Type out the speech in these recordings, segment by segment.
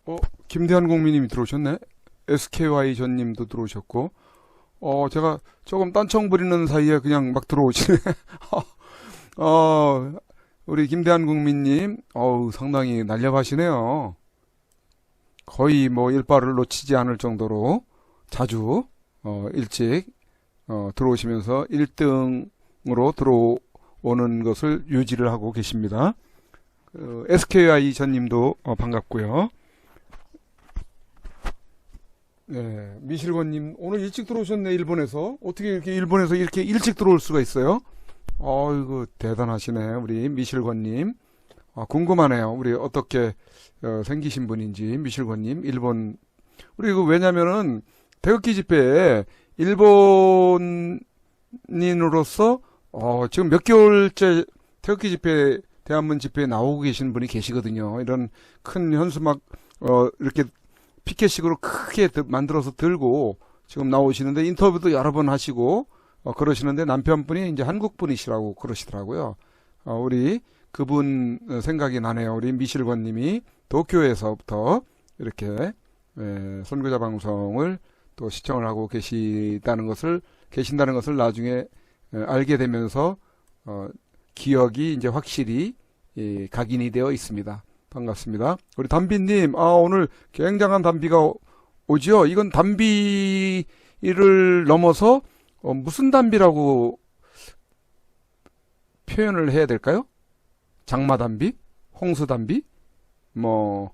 어, 김대한 국민님이 들어오셨네. SKY 전님도 들어오셨고, 제가 조금 딴청 부리는 사이에 그냥 막 들어오시네. 어, 우리 김대한 국민님, 상당히 날렵하시네요. 거의 뭐 일발을 놓치지 않을 정도로 자주, 일찍, 들어오시면서 1등으로 들어오는 것을 유지를 하고 계십니다. SKI 전님도 반갑고요. 네, 미실건님 오늘 일찍 들어오셨네. 일본에서 어떻게 이렇게 일본에서 이렇게 일찍 들어올 수가 있어요? 이거 대단하시네 우리 미실건님. 궁금하네요. 우리 어떻게 생기신 분인지 미실건님. 일본 우리 그 왜냐면은 태극기 집회에 일본인으로서 지금 몇 개월째 태극기 집회 대한문 집회에 나오고 계신 분이 계시거든요. 이런 큰 현수막 이렇게 피켓식으로 크게 만들어서 들고 지금 나오시는데 인터뷰도 여러 번 하시고 그러시는데 남편분이 이제 한국 분이시라고 그러시더라고요. 우리 그분 생각이 나네요. 우리 미실권님이 도쿄에서부터 이렇게 선교자 방송을 또 시청을 하고 계신다는 것을 나중에 알게 되면서 기억이 이제 확실히 각인이 되어 있습니다. 반갑습니다. 우리 담비님, 오늘 굉장한 담비가 오죠? 이건 담비를 넘어서 무슨 담비라고 표현을 해야 될까요? 장마 담비? 홍수 담비? 뭐,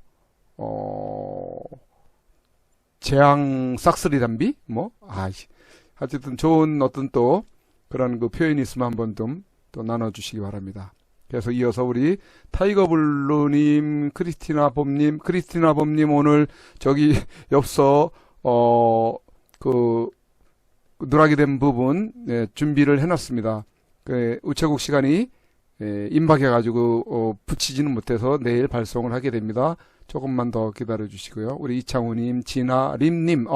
재앙 싹쓸이 담비? 하여튼 좋은 어떤 또 그런 그 표현이 있으면 한번 좀 또 나눠주시기 바랍니다. 그래서 이어서 우리 타이거블루님, 크리스티나 범님 오늘 저기 엽서 그 누락이 된 부분 준비를 해놨습니다. 우체국 시간이 임박해가지고 붙이지는 못해서 내일 발송을 하게 됩니다. 조금만 더 기다려 주시고요. 우리 이창우님, 진아림님,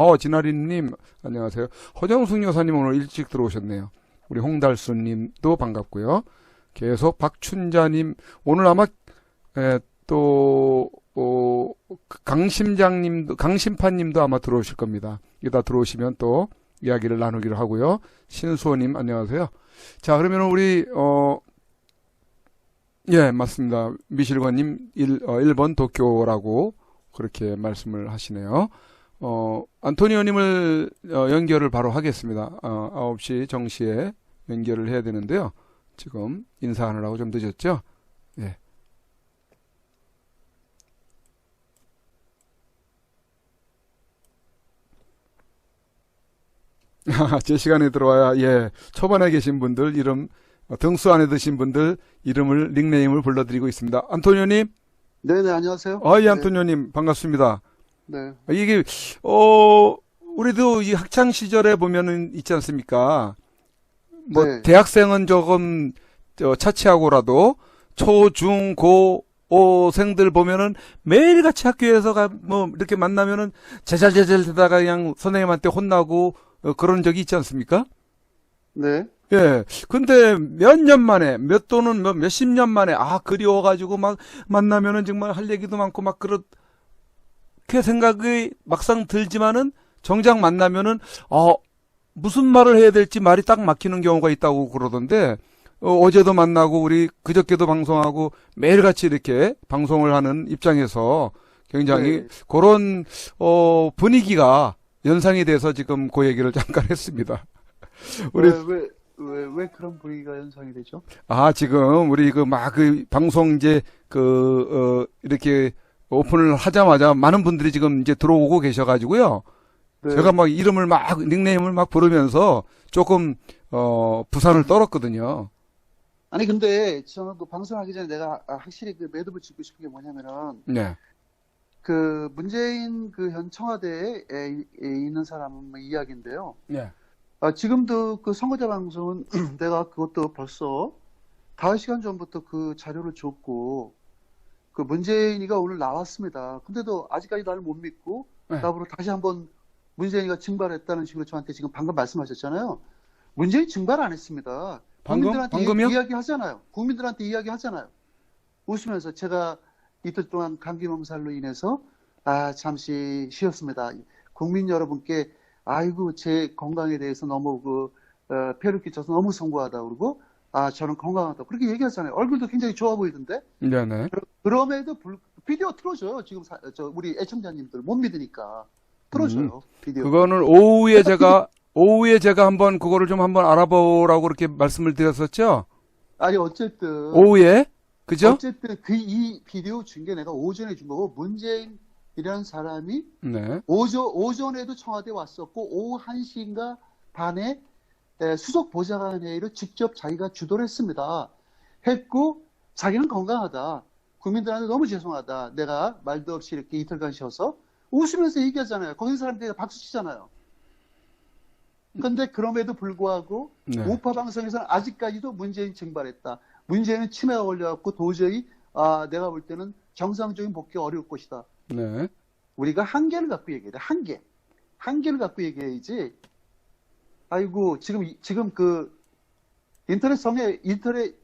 안녕하세요. 허정숙 여사님 오늘 일찍 들어오셨네요. 우리 홍달수님도 반갑고요. 계속 박춘자님 오늘 아마 또 강심파님도 아마 들어오실 겁니다. 이따 들어오시면 또 이야기를 나누기로 하고요. 신수호님 안녕하세요. 자 그러면 우리 맞습니다. 미실관님 1번 도쿄라고 그렇게 말씀을 하시네요. 안토니오님을 연결을 바로 하겠습니다. 9시 정시에 연결을 해야 되는데요. 지금 인사하느라고 좀 늦었죠? 예. 제 시간에 들어와야, 초반에 계신 분들 이름, 등수 안에 드신 분들 닉네임을 불러드리고 있습니다. 안토니오님? 네네, 안녕하세요. 예, 안토니오님, 반갑습니다. 네. 이게, 우리도 이 학창 시절에 보면은 있지 않습니까? 네. 대학생은 조금 차치하고라도 초, 중, 고생들 보면은 매일같이 학교에서 이렇게 만나면은 제잘제잘 되다가 그냥 선생님한테 혼나고 그런 적이 있지 않습니까? 네. 예. 근데 몇 년 만에, 또는 몇십 년 만에, 그리워가지고 막 만나면은 정말 할 얘기도 많고 막 그렇게 생각이 막상 들지만은 정작 만나면은, 무슨 말을 해야 될지 말이 딱 막히는 경우가 있다고 그러던데, 어제도 만나고 우리 그저께도 방송하고 매일같이 이렇게 방송을 하는 입장에서 굉장히 네. 그런 분위기가 연상이 돼서 지금 그 얘기를 잠깐 했습니다. 우리 왜 그런 분위기가 연상이 되죠? 지금 우리 그 방송 이제 이렇게 오픈을 하자마자 많은 분들이 지금 이제 들어오고 계셔가지고요. 네. 제가 닉네임을 부르면서 조금 부산을 떨었거든요. 아니, 근데 저는 그 방송하기 전에 내가 확실히 그 매듭을 짓고 싶은 게 뭐냐면은, 네. 그 문재인 그 현 청와대에 있는 사람 이야기인데요. 네. 지금도 그 선거자 방송은 내가 그것도 벌써 5시간 전부터 그 자료를 줬고, 그 문재인이가 오늘 나왔습니다. 근데도 아직까지 나를 못 믿고, 네. 나보고 다시 한번 문재인이가 증발했다는 식으로 저한테 지금 방금 말씀하셨잖아요. 문재인 증발 안 했습니다. 방금이요? 국민들한테 이야기하잖아요. 웃으면서 제가 이틀 동안 감기 몸살로 인해서 잠시 쉬었습니다. 국민 여러분께 아이고 제 건강에 대해서 너무 폐를 끼쳐서 너무 송구하다 그러고 저는 건강하다 그렇게 얘기하잖아요. 얼굴도 굉장히 좋아 보이던데. 네네. 그럼에도 비디오 틀어줘요. 지금 우리 애청자님들 못 믿으니까 틀어줘요. 비디오. 그거는 오후에 제가 한번 그거를 좀 한번 알아보라고 그렇게 말씀을 드렸었죠? 아니 어쨌든 오후에? 그죠? 이 비디오 준 게 내가 오전에 준 거고 문재인이라는 사람이 네. 오전에도 청와대 왔었고 오후 1시인가 반에 수석 보좌관 회의를 직접 자기가 주도를 했습니다. 했고 자기는 건강하다. 국민들한테 너무 죄송하다. 내가 말도 없이 이렇게 이틀간 쉬어서 웃으면서 얘기하잖아요. 거기 사람들이 박수 치잖아요. 근데 그럼에도 불구하고 네. 우파 방송에서는 아직까지도 문재인 증발했다. 문재인은 치매가 걸려갖고 도저히 내가 볼 때는 정상적인 복귀가 어려울 것이다. 네. 우리가 한계를 갖고 얘기해야 돼. 한계를 갖고 얘기해야지. 아이고 지금 인터넷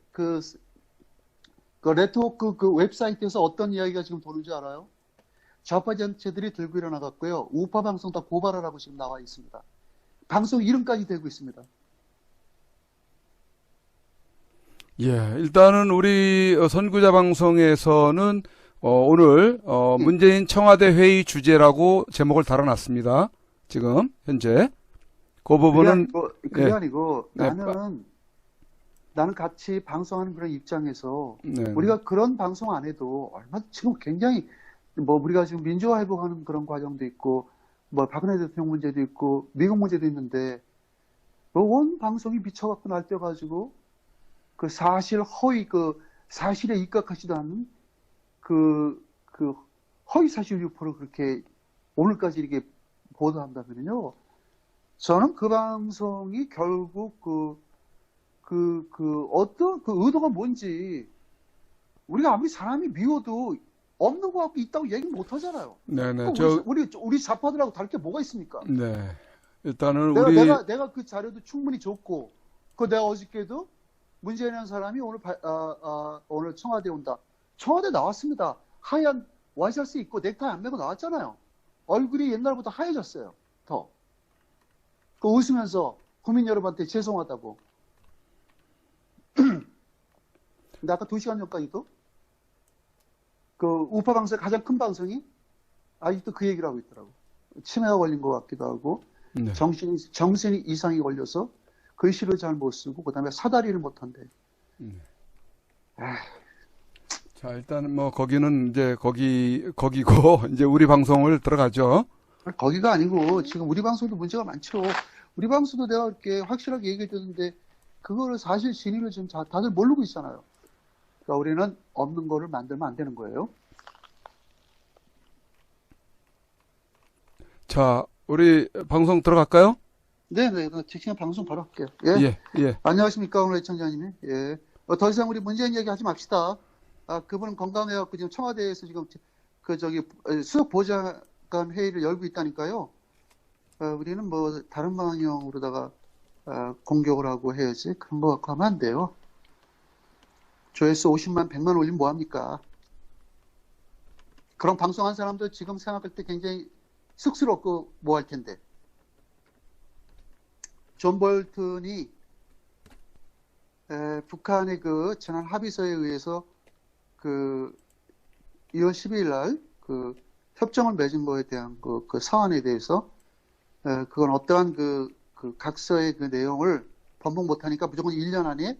네트워크 그 웹사이트에서 어떤 이야기가 지금 도는 줄 알아요? 좌파 단체들이 들고 일어나 갖고요. 우파 방송 다 고발하라고 지금 나와 있습니다. 방송 이름까지 대고 있습니다. 예, 일단은 우리 선구자 방송에서는 오늘 문재인 청와대 회의 주제라고 제목을 달아놨습니다. 지금 현재 그 부분은 그게 예. 아니고 네, 나는 같이 방송하는 그런 입장에서 네. 우리가 그런 방송 안 해도 얼마 지금 굉장히 우리가 지금 민주화 회복하는 그런 과정도 있고 박근혜 대통령 문제도 있고 미국 문제도 있는데 온 방송이 미쳐갖고 날뛰어가지고 그 사실에 입각하지도 않는 그 허위 사실 유포를 그렇게 오늘까지 이렇게 보도한다면요. 저는 그 방송이 결국 어떤 의도가 뭔지 우리가 아무리 사람이 미워도 없는 거 같고 있다고 얘기 못 하잖아요. 네네. 우리 좌파들하고 다를 게 뭐가 있습니까? 네. 일단은 내가 그 자료도 충분히 줬고, 내가 어저께도 문재인이라는 사람이 오늘 청와대 온다. 청와대 나왔습니다. 하얀 와이셔츠 입고 넥타이 안 매고 나왔잖아요. 얼굴이 옛날보다 하얘졌어요. 더. 웃으면서 국민 여러분한테 죄송하다고. 근데 아까 2시간 전까지도 우파 방송의 가장 큰 방송이 아직도 그 얘기를 하고 있더라고. 치매가 걸린 것 같기도 하고, 네. 정신이 이상이 걸려서 글씨를 잘 못 쓰고, 그 다음에 사다리를 못 한대. 자, 일단은 거기는 이제 거기고 이제 우리 방송을 들어가죠. 거기가 아니고, 지금 우리 방송도 문제가 많죠. 우리 방송도 내가 이렇게 확실하게 얘기해 줬는데, 그거를 사실 진위를 지금 다들 모르고 있잖아요. 그러니까 우리는 없는 거를 만들면 안 되는 거예요. 자, 우리 방송 들어갈까요? 네. 지금 방송 바로 할게요. 예. 예. 안녕하십니까, 오늘 애청자님이. 예. 더 이상 우리 문재인 얘기 하지 맙시다. 그분은 건강해갖고 지금 청와대에서 지금 수석 보좌관 회의를 열고 있다니까요. 우리는 다른 방향으로다가 공격을 하고 해야지. 그런 거 갖고 하면 안 돼요. 조회수 50만, 100만 올리면 뭐합니까? 그런 방송한 사람도 지금 생각할 때 굉장히 쑥스럽고 뭐 할 텐데. 존 볼튼이 북한의 지난 합의서에 의해서 2월 12일 날 협정을 맺은 거에 대한 그 사안에 대해서 그건 어떠한 각서의 내용을 번복 못하니까 무조건 1년 안에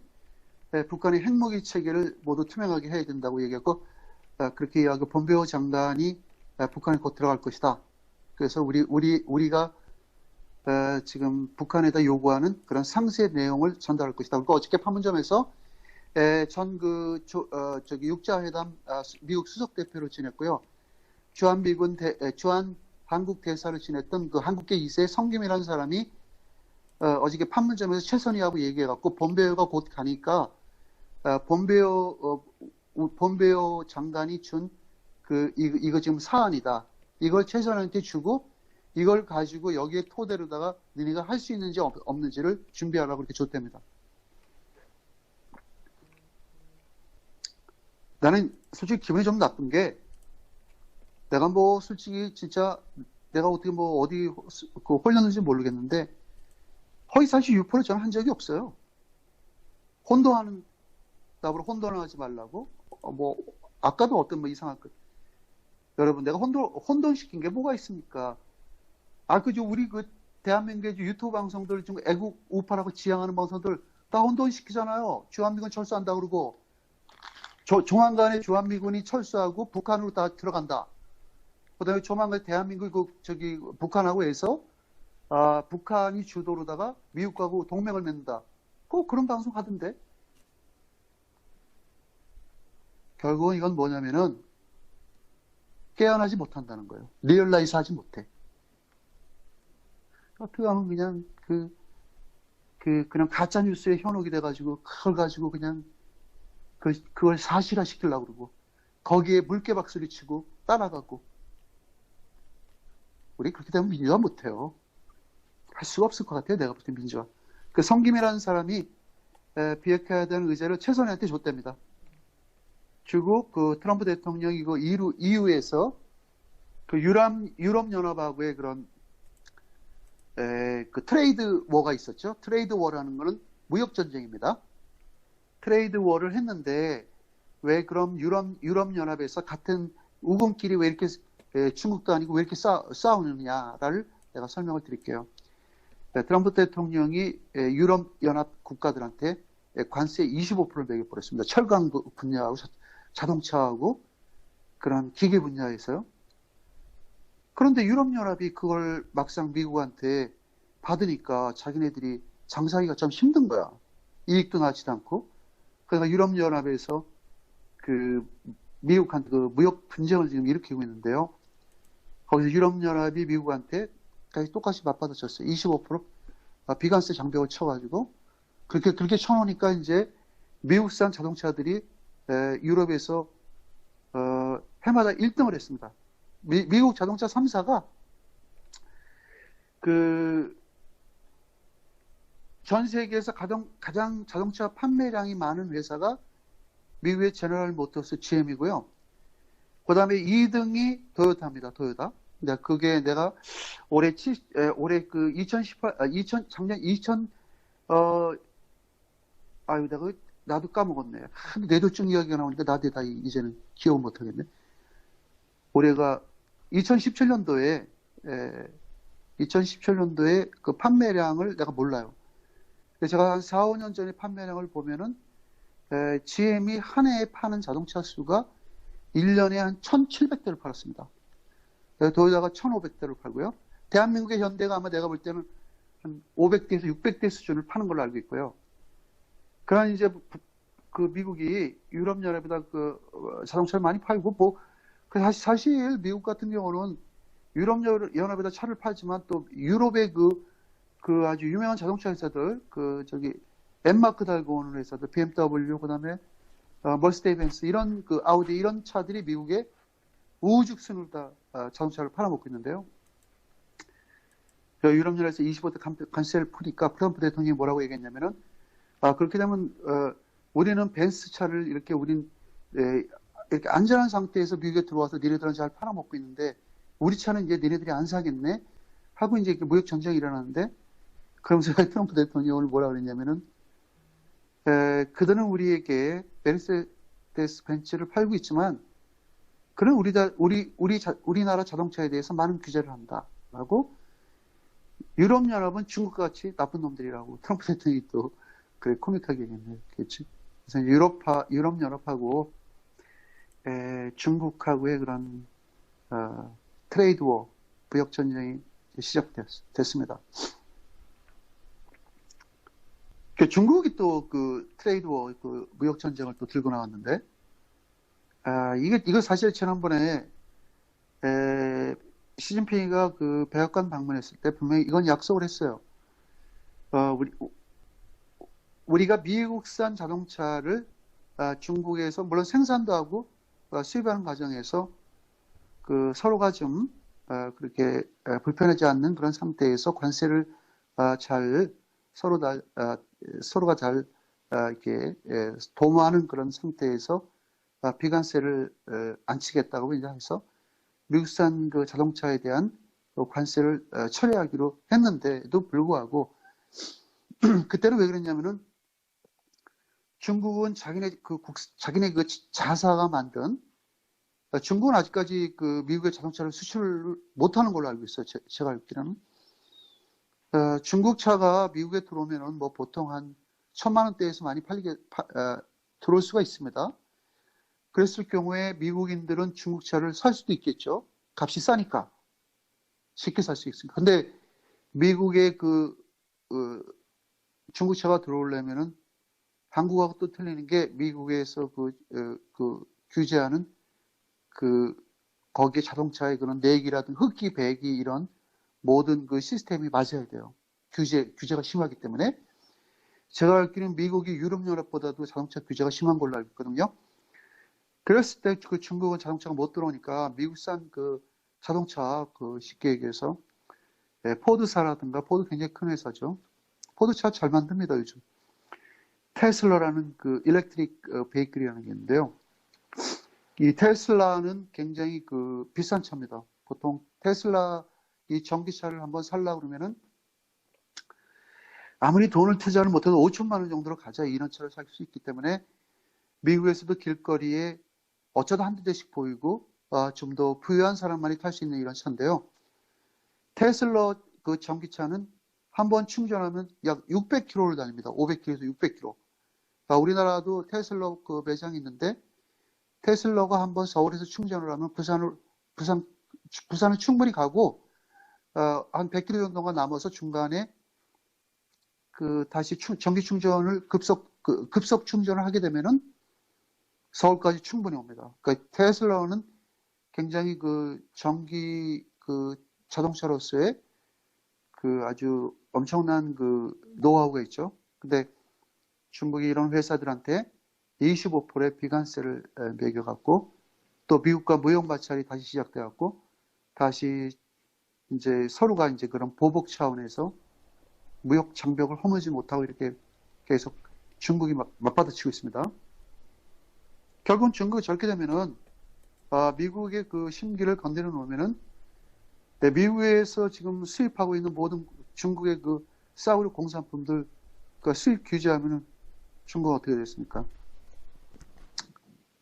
북한의 핵무기 체계를 모두 투명하게 해야 된다고 얘기했고 그렇게 이야기하고 본베어 장관이 북한에 곧 들어갈 것이다. 그래서 우리가 지금 북한에다 요구하는 그런 상세 내용을 전달할 것이다. 그러니까 어저께 판문점에서 육자회담 미국 수석 대표를 지냈고요. 주한 한국 대사를 지냈던 한국계 2세 성김이라는 사람이 어저께 판문점에서 최선희하고 얘기해갖고 본베어가 곧 가니까 본베어 장관이 준 이거 지금 사안이다. 이걸 최선희한테 주고 이걸 가지고 여기에 토대로다가 너네가 할 수 있는지 없는지를 준비하라고 그렇게 줬답니다. 나는 솔직히 기분이 좀 나쁜 게 내가 뭐 솔직히 진짜 내가 어떻게 뭐 어디 그 홀렸는지 모르겠는데 허위사실 유포를 저는 한 적이 없어요. 혼돈하는 나보고 혼돈을 하지 말라고 뭐 아까도 어떤 뭐 이상한 것 여러분 내가 혼돈시킨 게 뭐가 있습니까? 아 그죠 우리 그 대한민국의 유튜브 방송들 좀 애국 우파라고 지향하는 방송들 다 혼돈시키잖아요. 주한미군 철수한다 그러고 조만간에 주한미군이 철수하고 북한으로 다 들어간다. 그다음에 조만간 대한민국 저기 북한하고 해서 북한이 주도로다가 미국하고 동맹을 맺는다. 꼭 그런 방송 하던데. 결국은 이건 뭐냐면은 깨어나지 못한다는 거예요. 리얼라이즈 하지 못해. 어떻게 하면 그냥 그냥 가짜 뉴스에 현혹이 돼가지고 그걸 가지고 그냥 그걸 사실화 시키려고 그러고 거기에 물개박수를 치고 따라가고 우리 그렇게 되면 민주화 못해요. 할 수가 없을 것 같아요. 내가 볼 때 민주화. 그 성김이라는 사람이 비핵화해야 되는 의제를 최선희한테 줬답니다. 주고 그 트럼프 대통령이 이거 EU에서 그 유럽연합하고의 그런 그 트레이드 워가 있었죠. 트레이드 워라는 거는 무역 전쟁입니다. 트레이드 워를 했는데 왜 그럼 유럽연합에서 같은 우금끼리 왜 이렇게 중국도 아니고 왜 이렇게 싸우느냐를 내가 설명을 드릴게요. 트럼프 대통령이 유럽연합 국가들한테 관세 25%를 매겨버렸습니다. 철강 분야하고 자동차하고 그런 기계 분야에서요. 그런데 유럽연합이 그걸 막상 미국한테 받으니까 자기네들이 장사하기가 좀 힘든 거야. 이익도 나지도 않고. 그러니까 유럽연합에서 그 미국한테 그 무역 분쟁을 지금 일으키고 있는데요. 거기서 유럽연합이 미국한테 똑같이 맞받아쳤어요. 25% 비관세 장벽을 쳐가지고 그렇게 쳐놓으니까 이제 미국산 자동차들이 유럽에서 해마다 1등을 했습니다. 미국 자동차 3사가 그 전 세계에서 가장 자동차 판매량이 많은 회사가 미국의 제너럴 모터스 GM이고요. 그 다음에 2등이 토요타입니다. 토요타. 그게 내가 올해 그 2018, 작년 2000, 나도 까먹었네. 뇌도증 이야기가 나오니까 나도 다 이제는 기억 못하겠네. 올해가 2017년도에 그 판매량을 내가 몰라요. 제가 한 4, 5년 전에 판매량을 보면은 GM이 한 해에 파는 자동차 수가 1년에 한 1,700대를 팔았습니다. 도요타가 1,500대를 팔고요. 대한민국의 현대가 아마 내가 볼 때는 한 500대에서 600대 수준을 파는 걸로 알고 있고요. 그러나 이제 그 미국이 유럽연합에다 그 자동차를 많이 팔고 사실 미국 같은 경우는 유럽연합에다 차를 팔지만 또 유럽의 그 아주 유명한 자동차 회사들 M마크 달고 오는 회사들 BMW 그다음에 머스데이벤스 이런 그 아우디 이런 차들이 미국에 우후죽순으로 다 자동차를 팔아먹고 있는데요. 유럽연합에서 25대 관세를 푸니까 트럼프 대통령이 뭐라고 얘기했냐면은 그렇게 되면 우리는 벤츠 차를 이렇게 이렇게 안전한 상태에서 미국에 들어와서 니네들은 잘 팔아먹고 있는데 우리 차는 이제 니네들이 안 사겠네 하고 이제 무역 전쟁이 일어나는데 그러면서 트럼프 대통령이 오늘 뭐라 그랬냐면은 그들은 우리에게 메르세데스 벤츠를 팔고 있지만 그는 우리나라 자동차에 대해서 많은 규제를 한다라고 유럽연합은 중국과 같이 나쁜 놈들이라고 트럼프 대통령이 또 그래 코믹하게 얘기했네요. 그렇지? 그래서 유럽연합하고 중국하고의 그런 트레이드 워 무역 전쟁이 시작됐습니다. 중국이 또 그 트레이드 워 그 무역 전쟁을 또 들고 나왔는데 이거 사실 지난번에 시진핑이가 그 백악관 방문했을 때 분명히 이건 약속을 했어요. 우리가 미국산 자동차를 중국에서 물론 생산도 하고 수입하는 과정에서 그 서로가 좀 그렇게 불편하지 않는 그런 상태에서 관세를 잘 서로가 잘 이렇게 도모하는 그런 상태에서 비관세를 안 치겠다고 이제 해서 미국산 그 자동차에 대한 그 관세를 철회하기로 했는데도 불구하고 그때는 왜 그랬냐면은 중국은 자기네 그 자사가 만든 중국은 아직까지 그 미국의 자동차를 수출을 못하는 걸로 알고 있어요. 제가 알기로는 중국 차가 미국에 들어오면은 뭐 보통 한 1,000만 원대에서 많이 들어올 수가 있습니다. 그랬을 경우에 미국인들은 중국 차를 살 수도 있겠죠. 값이 싸니까 쉽게 살 수 있으니까. 근데 미국의 중국 차가 들어오려면은 한국하고 또 틀리는 게 미국에서 그 규제하는 거기에 자동차의 그런 내기라든 흡기, 배기 이런 모든 그 시스템이 맞아야 돼요. 규제가 심하기 때문에. 제가 알기로는 미국이 유럽연합보다도 자동차 규제가 심한 걸로 알고 있거든요. 그랬을 때 그 중국은 자동차가 못 들어오니까 미국산 그 자동차 쉽게 얘기해서 포드사라든가 포드 굉장히 큰 회사죠. 포드 차 잘 만듭니다, 요즘. 테슬라라는 그 일렉트릭 베이클이라는 게 있는데요. 이 테슬라는 굉장히 비싼 차입니다. 보통 테슬라 이 전기차를 한번 살려고 그러면은 아무리 돈을 투자를 못해도 5천만 원 정도로 가져야 이런 차를 살 수 있기 때문에 미국에서도 길거리에 어쩌다 한두 대씩 보이고 좀 더 부유한 사람만이 탈 수 있는 이런 차인데요. 테슬라 그 전기차는 한번 충전하면 약 600km를 다닙니다. 500km에서 600km. 우리나라도 테슬라 그 매장이 있는데 테슬라가 한번 서울에서 충전을 하면 부산을 충분히 가고 한 100km 정도가 남아서 중간에 다시 전기 충전을 급속 충전을 하게 되면은 서울까지 충분히 옵니다. 그러니까 테슬라는 굉장히 전기 자동차로서의 아주 엄청난 노하우가 있죠. 근데 중국이 이런 회사들한테 25%의 비관세를 매겨갖고 또 미국과 무역 마찰이 다시 시작돼갖고 다시 이제 서로가 이제 그런 보복 차원에서 무역 장벽을 허물지 못하고 이렇게 계속 중국이 맞받아치고 있습니다. 결국은 중국이 저렇게 되면은 미국의 심기를 건드려 놓으면은 미국에서 지금 수입하고 있는 모든 중국의 싸구려 공산품들 수입 규제하면은 중국은 어떻게 됐습니까?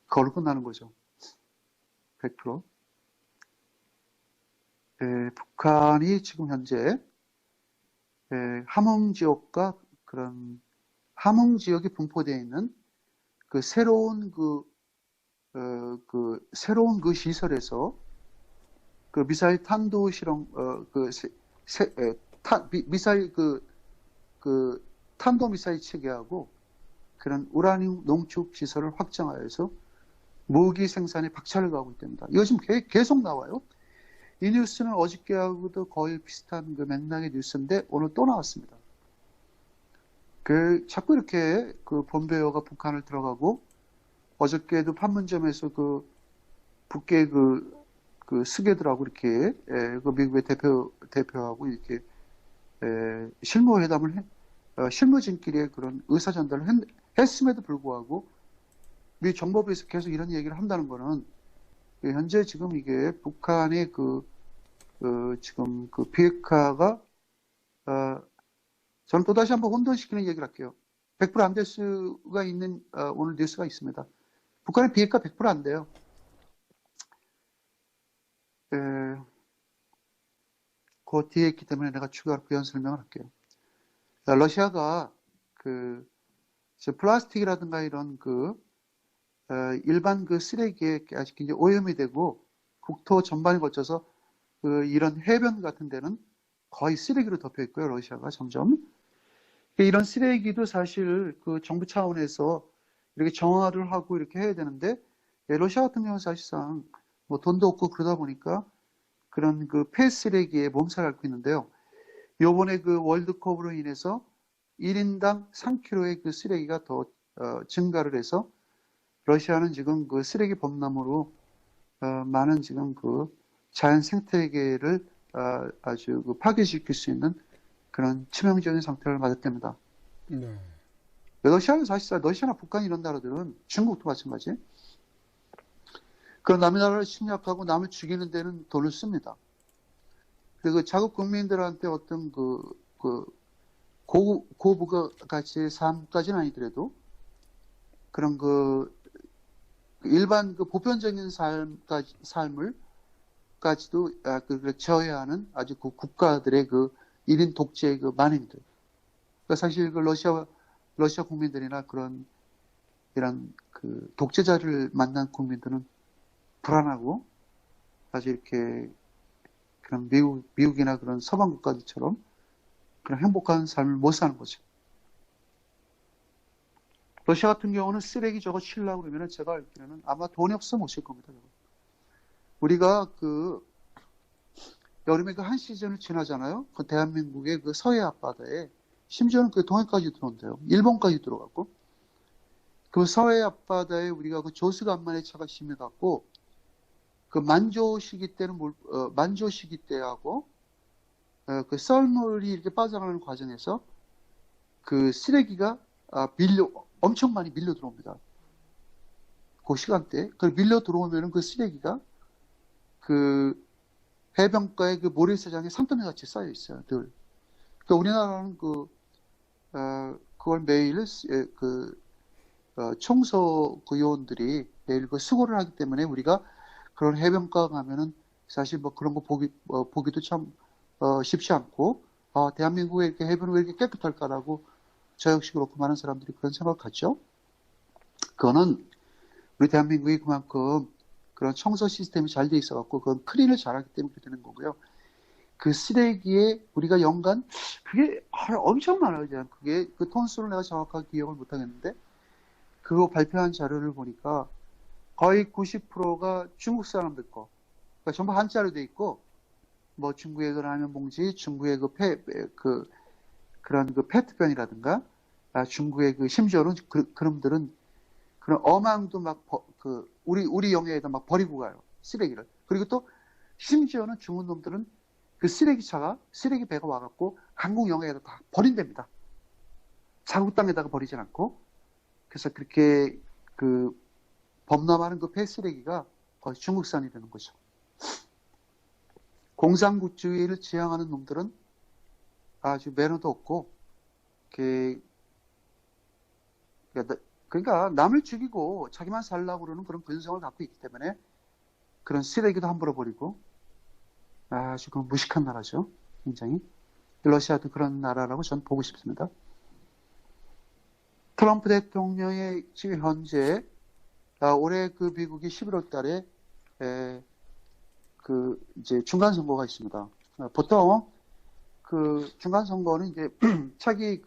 그걸로 끝나는 거죠. 100%. 북한이 지금 현재 함흥 지역과 그런 함흥 지역에 분포되어 있는 새로운 새로운 시설에서 미사일 탄도 실험 미사일 탄도 미사일 체계하고 그런 우라늄 농축 시설을 확장하여서 무기 생산에 박차를 가하고 있답니다. 이거 지금 계속 나와요. 이 뉴스는 어저께하고도 거의 비슷한 맥락의 뉴스인데 오늘 또 나왔습니다. 자꾸 이렇게 본베어가 북한을 들어가고 어저께도 판문점에서 북계 스게들하고 이렇게 미국의 대표하고 이렇게 실무진끼리의 그런 의사전달을 했음에도 불구하고 미 정보부에서 계속 이런 얘기를 한다는 거는 현재 지금 이게 북한의 지금 비핵화가 저는 또다시 한번 혼돈시키는 얘기를 할게요. 100% 안 될 수가 있는 오늘 뉴스가 있습니다. 북한의 비핵화 100% 안 돼요. 그 뒤에 있기 때문에 내가 추가로 부연 설명을 할게요. 러시아가 플라스틱이라든가 이런 일반 쓰레기에 아직 굉장히 오염이 되고 국토 전반에 걸쳐서 이런 해변 같은 데는 거의 쓰레기로 덮여 있고요. 러시아가 점점 이런 쓰레기도 사실 정부 차원에서 이렇게 정화를 하고 이렇게 해야 되는데 러시아 같은 경우는 사실상 뭐 돈도 없고 그러다 보니까 그런 폐쓰레기에 몸살을 앓고 있는데요. 요번에 월드컵으로 인해서 1인당 3kg의 쓰레기가 더 증가를 해서 러시아는 지금 쓰레기 범람으로 많은 지금 자연 생태계를 아주 파괴시킬 수 있는 그런 치명적인 상태를 맞았답니다. 네. 러시아는 사실상 러시아나 북한 이런 나라들은 중국도 마찬가지. 그 남의 나라를 침략하고 남을 죽이는 데는 돈을 씁니다. 그리고 자국 국민들한테 어떤 고부가 가치의 삶까지는 아니더라도 그런 일반 보편적인 삶을 까지도 저해하는 아주 국가들의 1인 독재의 만행들. 그러니까 사실 러시아 국민들이나 이런 독재자를 만난 국민들은 불안하고 아주 이렇게 그런 미국이나 그런 서방 국가들처럼 그런 행복한 삶을 못 사는 거죠. 러시아 같은 경우는 쓰레기 저거 치려고 그러면 제가 알기로는 아마 돈이 없어 못 칠 겁니다. 우리가 여름에 한 시즌을 지나잖아요. 대한민국의 서해 앞바다에 심지어는 동해까지 들어온대요. 일본까지 들어갔고. 그 서해 앞바다에 우리가 조수간만의 차가 심해갖고 만조 시기 때하고 썰물이 이렇게 빠져나가는 과정에서 쓰레기가 엄청 많이 밀려 들어옵니다. 그 시간대에. 밀려 들어오면은 쓰레기가 해변가의 모래사장에 산더미 같이 쌓여 있어요, 늘. 그러니까 우리나라는 그걸 매일 청소 요원들이 매일 수고를 하기 때문에 우리가 그런 해변가 가면은 사실 그런 거 보기도 참 쉽지 않고, 대한민국의 이렇게 해변은 왜 이렇게 깨끗할까라고 저 역시 그렇고 많은 사람들이 그런 생각을 갖죠. 그거는 우리 대한민국이 그만큼 그런 청소 시스템이 잘 돼 있어갖고 그건 클린을 잘하기 때문에 그렇게 되는 거고요. 쓰레기에 우리가 연간 그게 엄청 많아요. 그게 톤수를 내가 정확하게 기억을 못 하겠는데 그거 발표한 자료를 보니까 거의 90%가 중국 사람들 거. 그러니까 전부 한자로 돼 있고 중국의 라면 봉지, 중국의 그런 페트병이라든가 중국의 심지어는 그놈들은 그런 어망도 우리 영해에다 버리고 가요. 쓰레기를. 그리고 또 심지어는 중국 놈들은 쓰레기 배가 와갖고 한국 영해에다 다 버린답니다. 자국 땅에다가 버리진 않고. 그래서 그렇게 범람하는 폐쓰레기가 거의 중국산이 되는 거죠. 공산국주의를 지향하는 놈들은 아주 매너도 없고, 그러니까 남을 죽이고 자기만 살려고 그러는 그런 근성을 갖고 있기 때문에 그런 쓰레기도 함부로 버리고 아주 무식한 나라죠. 굉장히. 러시아도 그런 나라라고 저는 보고 싶습니다. 트럼프 대통령의 지금 현재 올해 미국이 11월 달에 이제 중간 선거가 있습니다. 보통 중간 선거는 이제 차기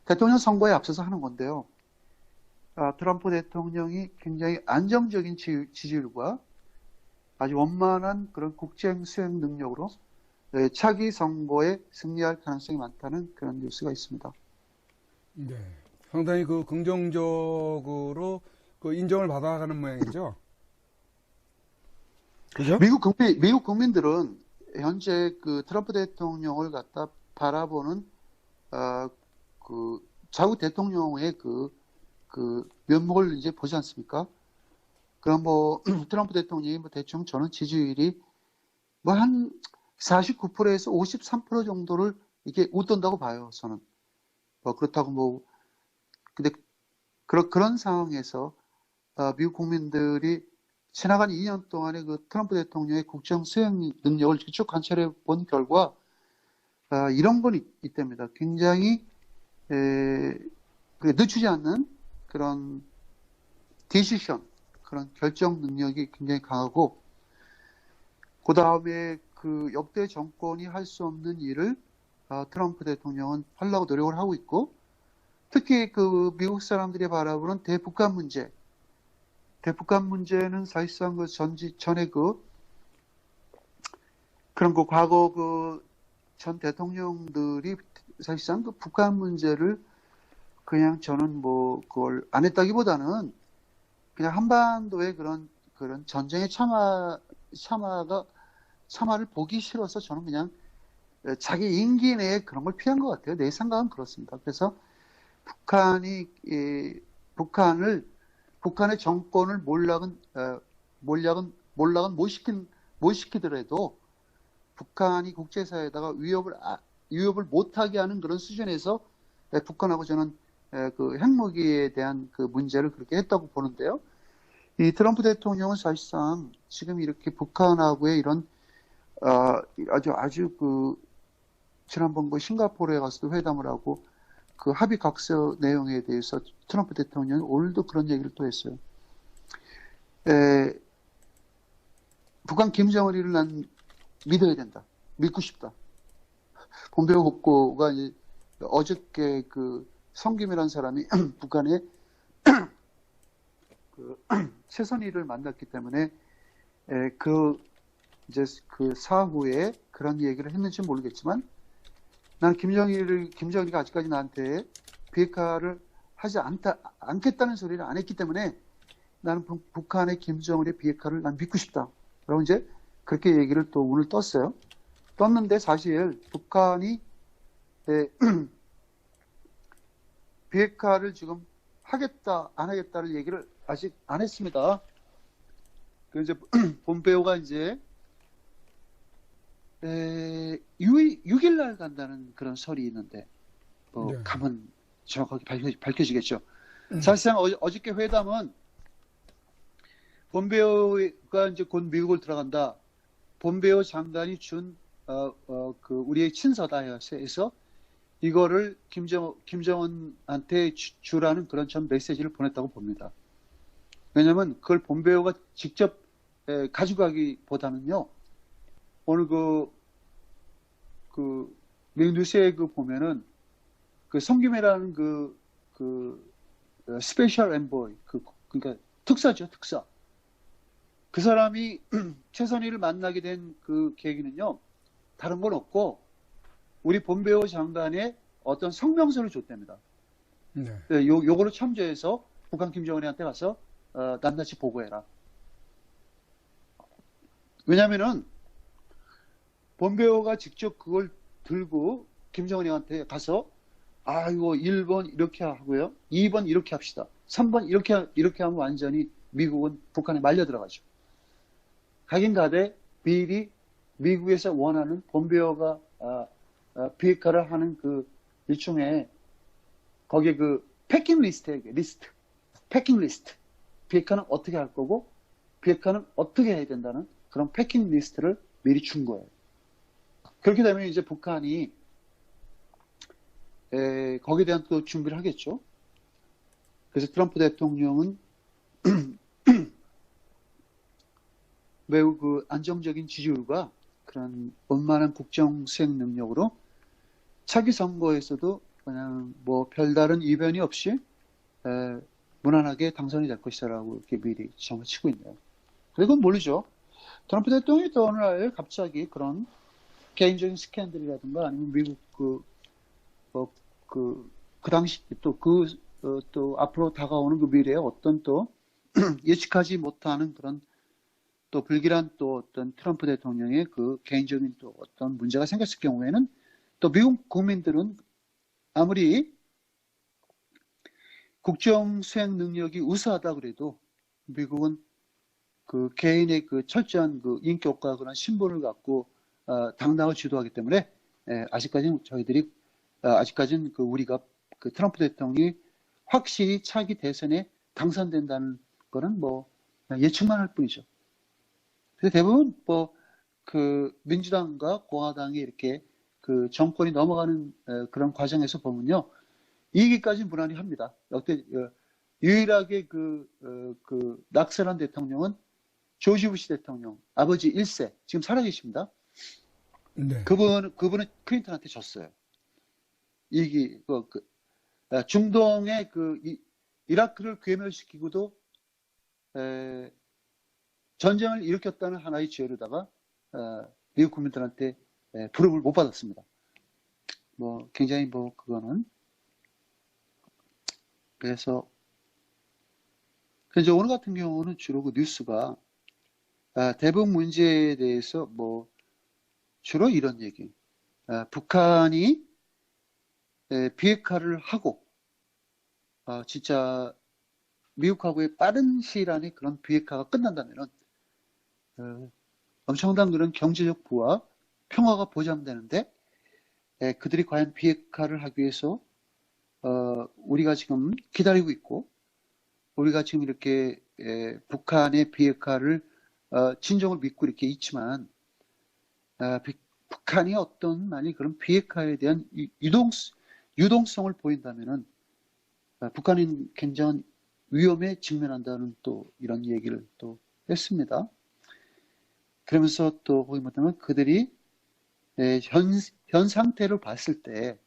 대통령 선거에 앞서서 하는 건데요. 트럼프 대통령이 굉장히 안정적인 지지율과 아주 원만한 그런 국정 수행 능력으로 차기 선거에 승리할 가능성이 많다는 그런 뉴스가 있습니다. 네. 상당히 긍정적으로 인정을 받아가는 모양이죠. 그죠? 미국 국민들은 현재 트럼프 대통령을 갖다 바라보는 자국 대통령의 면목을 이제 보지 않습니까? 그럼 트럼프 대통령이 대충 저는 지지율이 한 49%에서 53% 정도를 이렇게 웃돈다고 봐요, 저는. 그렇다고 근데 그런 상황에서 미국 국민들이 지나간 2년 동안의 트럼프 대통령의 국정 수행 능력을 쭉 관찰해 본 결과 이런 건 있답니다. 굉장히 늦추지 않는 그런 디시션, 그런 결정 능력이 굉장히 강하고, 그 다음에 역대 정권이 할 수 없는 일을 트럼프 대통령은 하려고 노력을 하고 있고, 특히 미국 사람들이 바라보는 대북한 문제는 사실상 전에 그런 과거 전 대통령들이 사실상 북한 문제를 그냥 저는 그걸 안 했다기보다는 그냥 한반도의 그런 전쟁의 참화를 보기 싫어서 저는 그냥 자기 임기 내에 그런 걸 피한 것 같아요. 내 생각은 그렇습니다. 그래서 북한을 북한의 정권을 몰락은 못 시키더라도 북한이 국제사회에다가 위협을 못하게 하는 그런 수준에서 북한하고 저는 그 핵무기에 대한 그 문제를 그렇게 했다고 보는데요. 이 트럼프 대통령은 사실상 지금 이렇게 북한하고의 이런 아주 그 지난번 그 싱가포르에 가서도 회담을 하고 그 합의 각서 내용에 대해서 트럼프 대통령이 오늘도 그런 얘기를 또 했어요. 북한 김정은이를 난 믿어야 된다. 믿고 싶다. 폼페오 국고가 어저께 그 성김이라는 사람이 북한의 그 최선희를 만났기 때문에 이제 그 사후에 그런 얘기를 했는지 모르겠지만 나는 김정일이가 아직까지 나한테 비핵화를 하지 않겠다는 소리를 안 했기 때문에 나는 북한의 김정일의 비핵화를 난 믿고 싶다. 라고 이제 그렇게 얘기를 또 오늘 떴어요. 떴는데 사실 북한이 비핵화를 지금 하겠다, 안 하겠다를 얘기를 아직 안 했습니다. 그 이제 폼페오가 이제 6일 날 간다는 그런 설이 있는데 네. 가면 정확하게 밝혀지겠죠. 사실상 어저께 회담은 폼페오가 이제 곧 미국을 들어간다. 폼페오 장관이 준 그 우리의 친서다 해서 이거를 김정은한테 주라는 그런 전 메시지를 보냈다고 봅니다. 왜냐하면 그걸 폼페오가 직접 가져가기보다는요. 오늘 그 미국 뉴스에 보면은 그 성김이라는 그 스페셜 엠보이 그러니까 특사죠, 특사. 그 사람이 최선희를 만나게 된 그 계기는요. 다른 건 없고 우리 폼페오 장관의 어떤 성명서를 줬답니다. 네. 요거를 참조해서 북한 김정은한테 가서 낱낱이 보고해라. 왜냐면은 폼페오가 직접 그걸 들고 김정은한테 가서 이거 1번 이렇게 하고요. 2번 이렇게 합시다. 3번 이렇게 하면 완전히 미국은 북한에 말려 들어가죠. 하긴 가되 미리 미국에서 원하는 폼페오가 비핵화를 하는 그 일종의 거기에 그 패킹 리스트 패킹 리스트 비핵화는 어떻게 할 거고 비핵화는 어떻게 해야 된다는 그런 패킹 리스트를 미리 준 거예요. 그렇게 되면 이제 북한이 거기에 대한 또 준비를 하겠죠. 그래서 트럼프 대통령은 매우 그 안정적인 지지율과 그런 원만한 국정 수행 능력으로 차기 선거에서도 그냥 뭐 별다른 이변이 없이 무난하게 당선이 될 것이라고 이렇게 미리 점을 치고 있네요. 그리고 모르죠. 트럼프 대통령이 또 어느 날 갑자기 그런 개인적인 스캔들이라든가 아니면 미국 그 당시 또 앞으로 다가오는 그 미래에 어떤 또 예측하지 못하는 그런 또 불길한 또 어떤 트럼프 대통령의 그 개인적인 또 어떤 문제가 생겼을 경우에는 또 미국 국민들은 아무리 국정 수행 능력이 우수하다 그래도 미국은 그 개인의 그 철저한 그 인격과 그런 신분을 갖고 당당을 지도하기 때문에 아직까지는 아직까지는 그 우리가 그 트럼프 대통령이 확실히 차기 대선에 당선된다는 거는 뭐 예측만 할 뿐이죠. 그래서 대부분 그 민주당과 공화당이 이렇게 그 정권이 넘어가는 그런 과정에서 보면요. 이기까지 무난히 합니다. 역대 유일하게 그 낙선한 대통령은 조지 부시 대통령, 아버지 1세, 지금 살아계십니다. 네. 그분은 클린턴한테 졌어요. 중동의 이라크를 괴멸시키고도 전쟁을 일으켰다는 하나의 죄로다가 미국 국민들한테 부름을 못 받았습니다. 굉장히 그거는 그래서 오늘 같은 경우는 주로 그 뉴스가 대북 문제에 대해서 주로 이런 얘기. 북한이 비핵화를 하고 진짜 미국하고의 빠른 시일 안에 그런 비핵화가 끝난다면은 엄청난 그런 경제적 부와 평화가 보장되는데 그들이 과연 비핵화를 하기 위해서 우리가 지금 기다리고 있고 우리가 지금 이렇게 북한의 비핵화를 진정을 믿고 이렇게 있지만 북한이 어떤 만약 그런 비핵화에 대한 유동성을 보인다면은 북한이 굉장한 위험에 직면한다는 또 이런 얘기를 또 했습니다. 그러면서 또 거기 뭐냐면 그들이 현 상태를 봤을 때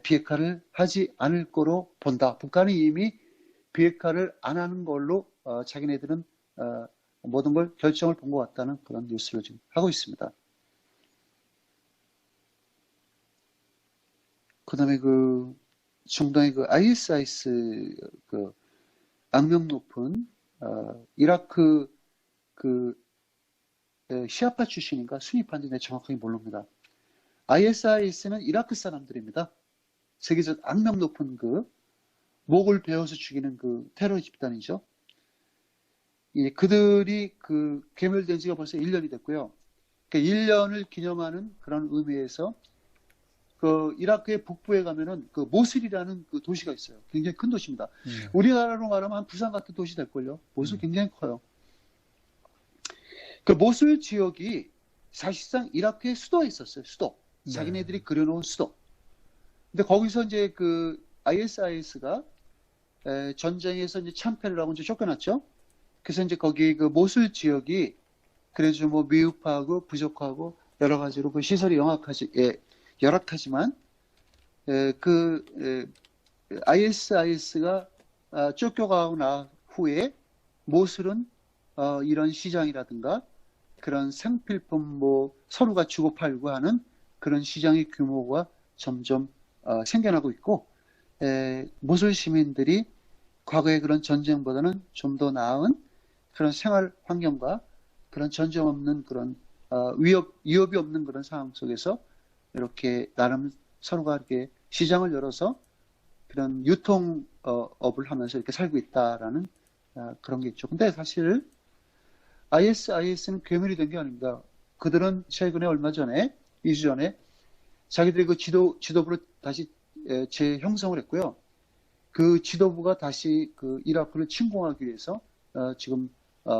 비핵화를 하지 않을 거로 본다. 북한이 이미 비핵화를 안 하는 걸로 자기네들은 모든 걸 결정을 본 것 같다는 그런 뉴스를 지금 하고 있습니다. 그다음에 그 중동의 그 ISIS 그 악명 높은 이라크 그 시아파 출신인가 순위파인지 내가 정확하게 모릅니다. ISIS는 이라크 사람들입니다. 세계적 악명 높은 그 목을 베어서 죽이는 그 테러 집단이죠. 그들이 그 괴멸된 지가 벌써 1년이 됐고요. 그 1년을 기념하는 그런 의미에서 그 이라크의 북부에 가면은 그 모슬이라는 그 도시가 있어요. 굉장히 큰 도시입니다. 우리나라로 말하면 한 부산 같은 도시 될 걸요. 모슬 굉장히 커요. 그 모슬 지역이 사실상 이라크의 수도에 있었어요. 수도. 자기네들이 그려놓은 수도. 근데 거기서 이제 그 ISIS가 전쟁에서 이제 참패를 하고 이제 쫓겨났죠. 그래서 이제 거기 그 모슬 지역이 그래도 뭐 미흡하고 부족하고 여러 가지로 그 시설이 열악하지만 ISIS가 쫓겨가고 나 후에 모슬은 이런 시장이라든가 그런 생필품 뭐 서로가 주고팔고 하는 그런 시장의 규모가 점점 생겨나고 있고 모슬 시민들이 과거의 그런 전쟁보다는 좀 더 나은 그런 생활 환경과 그런 전쟁 없는 그런 위협이 없는 그런 상황 속에서 이렇게 나름 서로가 이렇게 시장을 열어서 그런 유통업을 하면서 이렇게 살고 있다라는 그런 게 있죠. 근데 사실 ISIS는 괴물이 된 게 아닙니다. 그들은 최근에 얼마 전에 2주 전에 자기들이 그 지도부를 다시 재형성을 했고요. 그 지도부가 다시 그 이라크를 침공하기 위해서 지금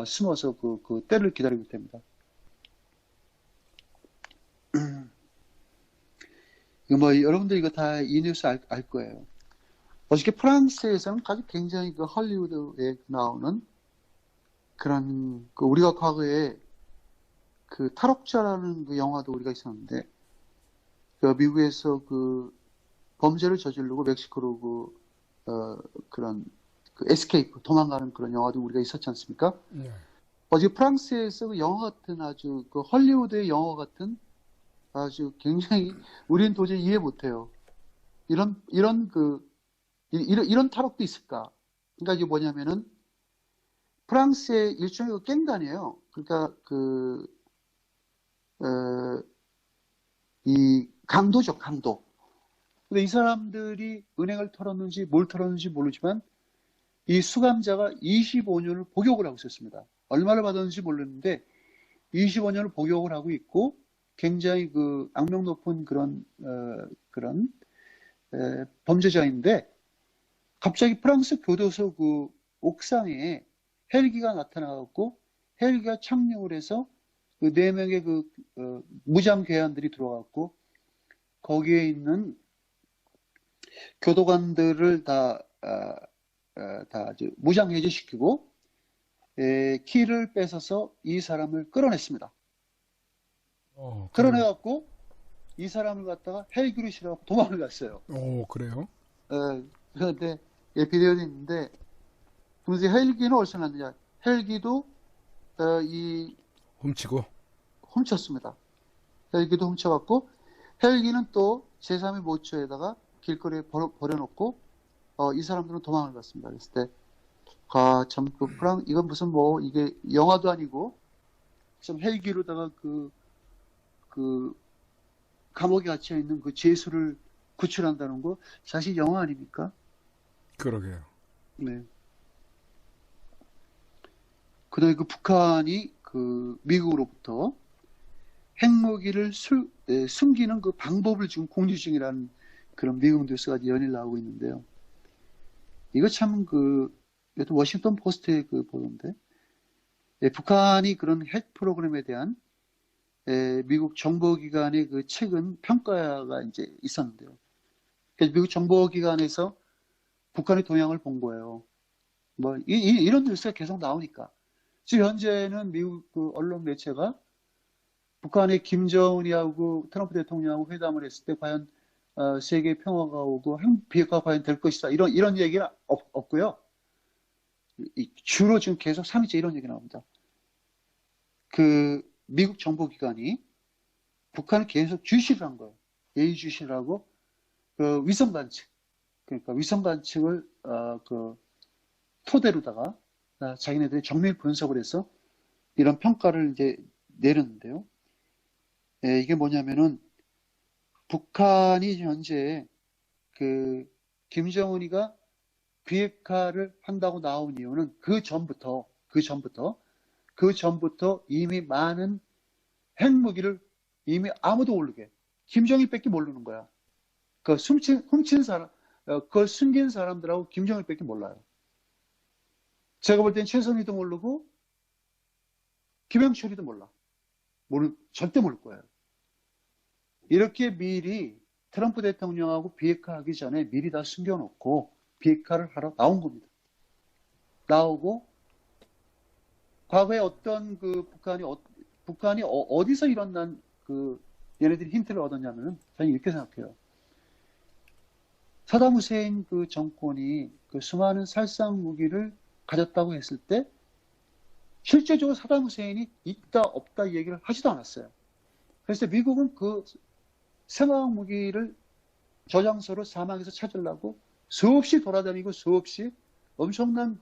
숨어서 그 때를 기다리고 있답니다. 뭐 여러분들 이거 다 이 뉴스 알 거예요. 어저께 프랑스에서는 아주 굉장히 그 헐리우드에 나오는 그런 그 우리가 과거에 그 탈옥자라는 그 영화도 우리가 있었는데 그 미국에서 그 범죄를 저지르고 멕시코로 그런 그 에스케이프 도망가는 그런 영화도 우리가 있었지 않습니까? 어제 프랑스에서 그 영화 같은 아주 그 헐리우드의 영화 같은 아주 굉장히 우리는 도저히 이해 못해요. 이런 탈옥도 있을까? 그러니까 이게 뭐냐면은 프랑스의 일종의 그 갱단이에요. 그러니까 이 강도죠, 강도. 근데 이 사람들이 은행을 털었는지 뭘 털었는지 모르지만 이 수감자가 25년을 복역을 하고 있었습니다. 얼마를 받았는지 모르는데 25년을 복역을 하고 있고 굉장히 그 악명 높은 그런 범죄자인데 갑자기 프랑스 교도소 그 옥상에 헬기가 나타나갖고 헬기가 착륙을 해서 그 4명의 그 무장 괴한들이 들어갔고 거기에 있는 교도관들을 다 무장 해제시키고 키를 뺏어서 이 사람을 끌어냈습니다. 끌어내갖고 이 사람을 갖다가 헬기로 실어갖고 도망을 갔어요. 오, 그래요? 그런데 비디오도 있는데 그래서 헬기는 어디서 났느냐? 헬기도 훔쳤습니다. 헬기도 훔쳐갖고 헬기는 또 제3의 모처에다가 길거리에 버려놓고 이 사람들은 도망을 갔습니다. 그랬을 때 참 이건 무슨 뭐 이게 영화도 아니고 좀 헬기로다가 그 감옥에 갇혀 있는 그 죄수를 구출한다는 거 사실 영화 아닙니까? 그러게요. 네. 그다음에 그 북한이 그 미국으로부터 핵무기를 숨기는 그 방법을 지금 공유 중이라는 그런 미국 뉴스가 연일 나오고 있는데요. 이거 참 이것도 워싱턴 포스트의 그 보도인데, 북한이 그런 핵 프로그램에 대한 미국 정보기관의 그 최근 평가가 이제 있었는데요. 그래서 미국 정보기관에서 북한의 동향을 본 거예요. 뭐 이런 뉴스가 계속 나오니까 지금 현재는 미국 그 언론 매체가 북한의 김정은이하고 트럼프 대통령하고 회담을 했을 때 과연 세계 평화가 오고 핵 비핵화가 과연 될 것이다 이런 얘기는 없고요. 주로 지금 계속 3일째 이런 얘기 나옵니다. 그 미국 정보기관이 북한을 계속 주시를 한 거예요. 예의주시를 하고 그 위성 관측, 그러니까 위성 관측을 그 토대로다가 자기네들이 정밀 분석을 해서 이런 평가를 이제 내렸는데요. 이게 뭐냐면은 북한이 현재 그 김정은이가 비핵화를 한다고 나온 이유는 그 전부터 이미 많은 핵무기를 이미 아무도 모르게 김정일밖에 모르는 거야. 그 훔친 사람, 그걸 숨긴 사람들하고 김정일밖에 몰라요. 제가 볼 땐 최선희도 모르고 김영철이도 몰라. 절대 모를 거예요. 이렇게 미리 트럼프 대통령하고 비핵화하기 전에 미리 다 숨겨놓고 비핵화를 하러 나온 겁니다. 나오고 과거에 어떤 그 북한이 어디서 이런 얘네들이 힌트를 얻었냐면은 저는 이렇게 생각해요. 사담 후세인 그 정권이 그 수많은 살상 무기를 가졌다고 했을 때 실제적으로 사담 후세인이 있다 없다 이 얘기를 하지도 않았어요. 그래서 미국은 그 생화학 무기를 저장소를 사막에서 찾으려고 수없이 돌아다니고 수없이 엄청난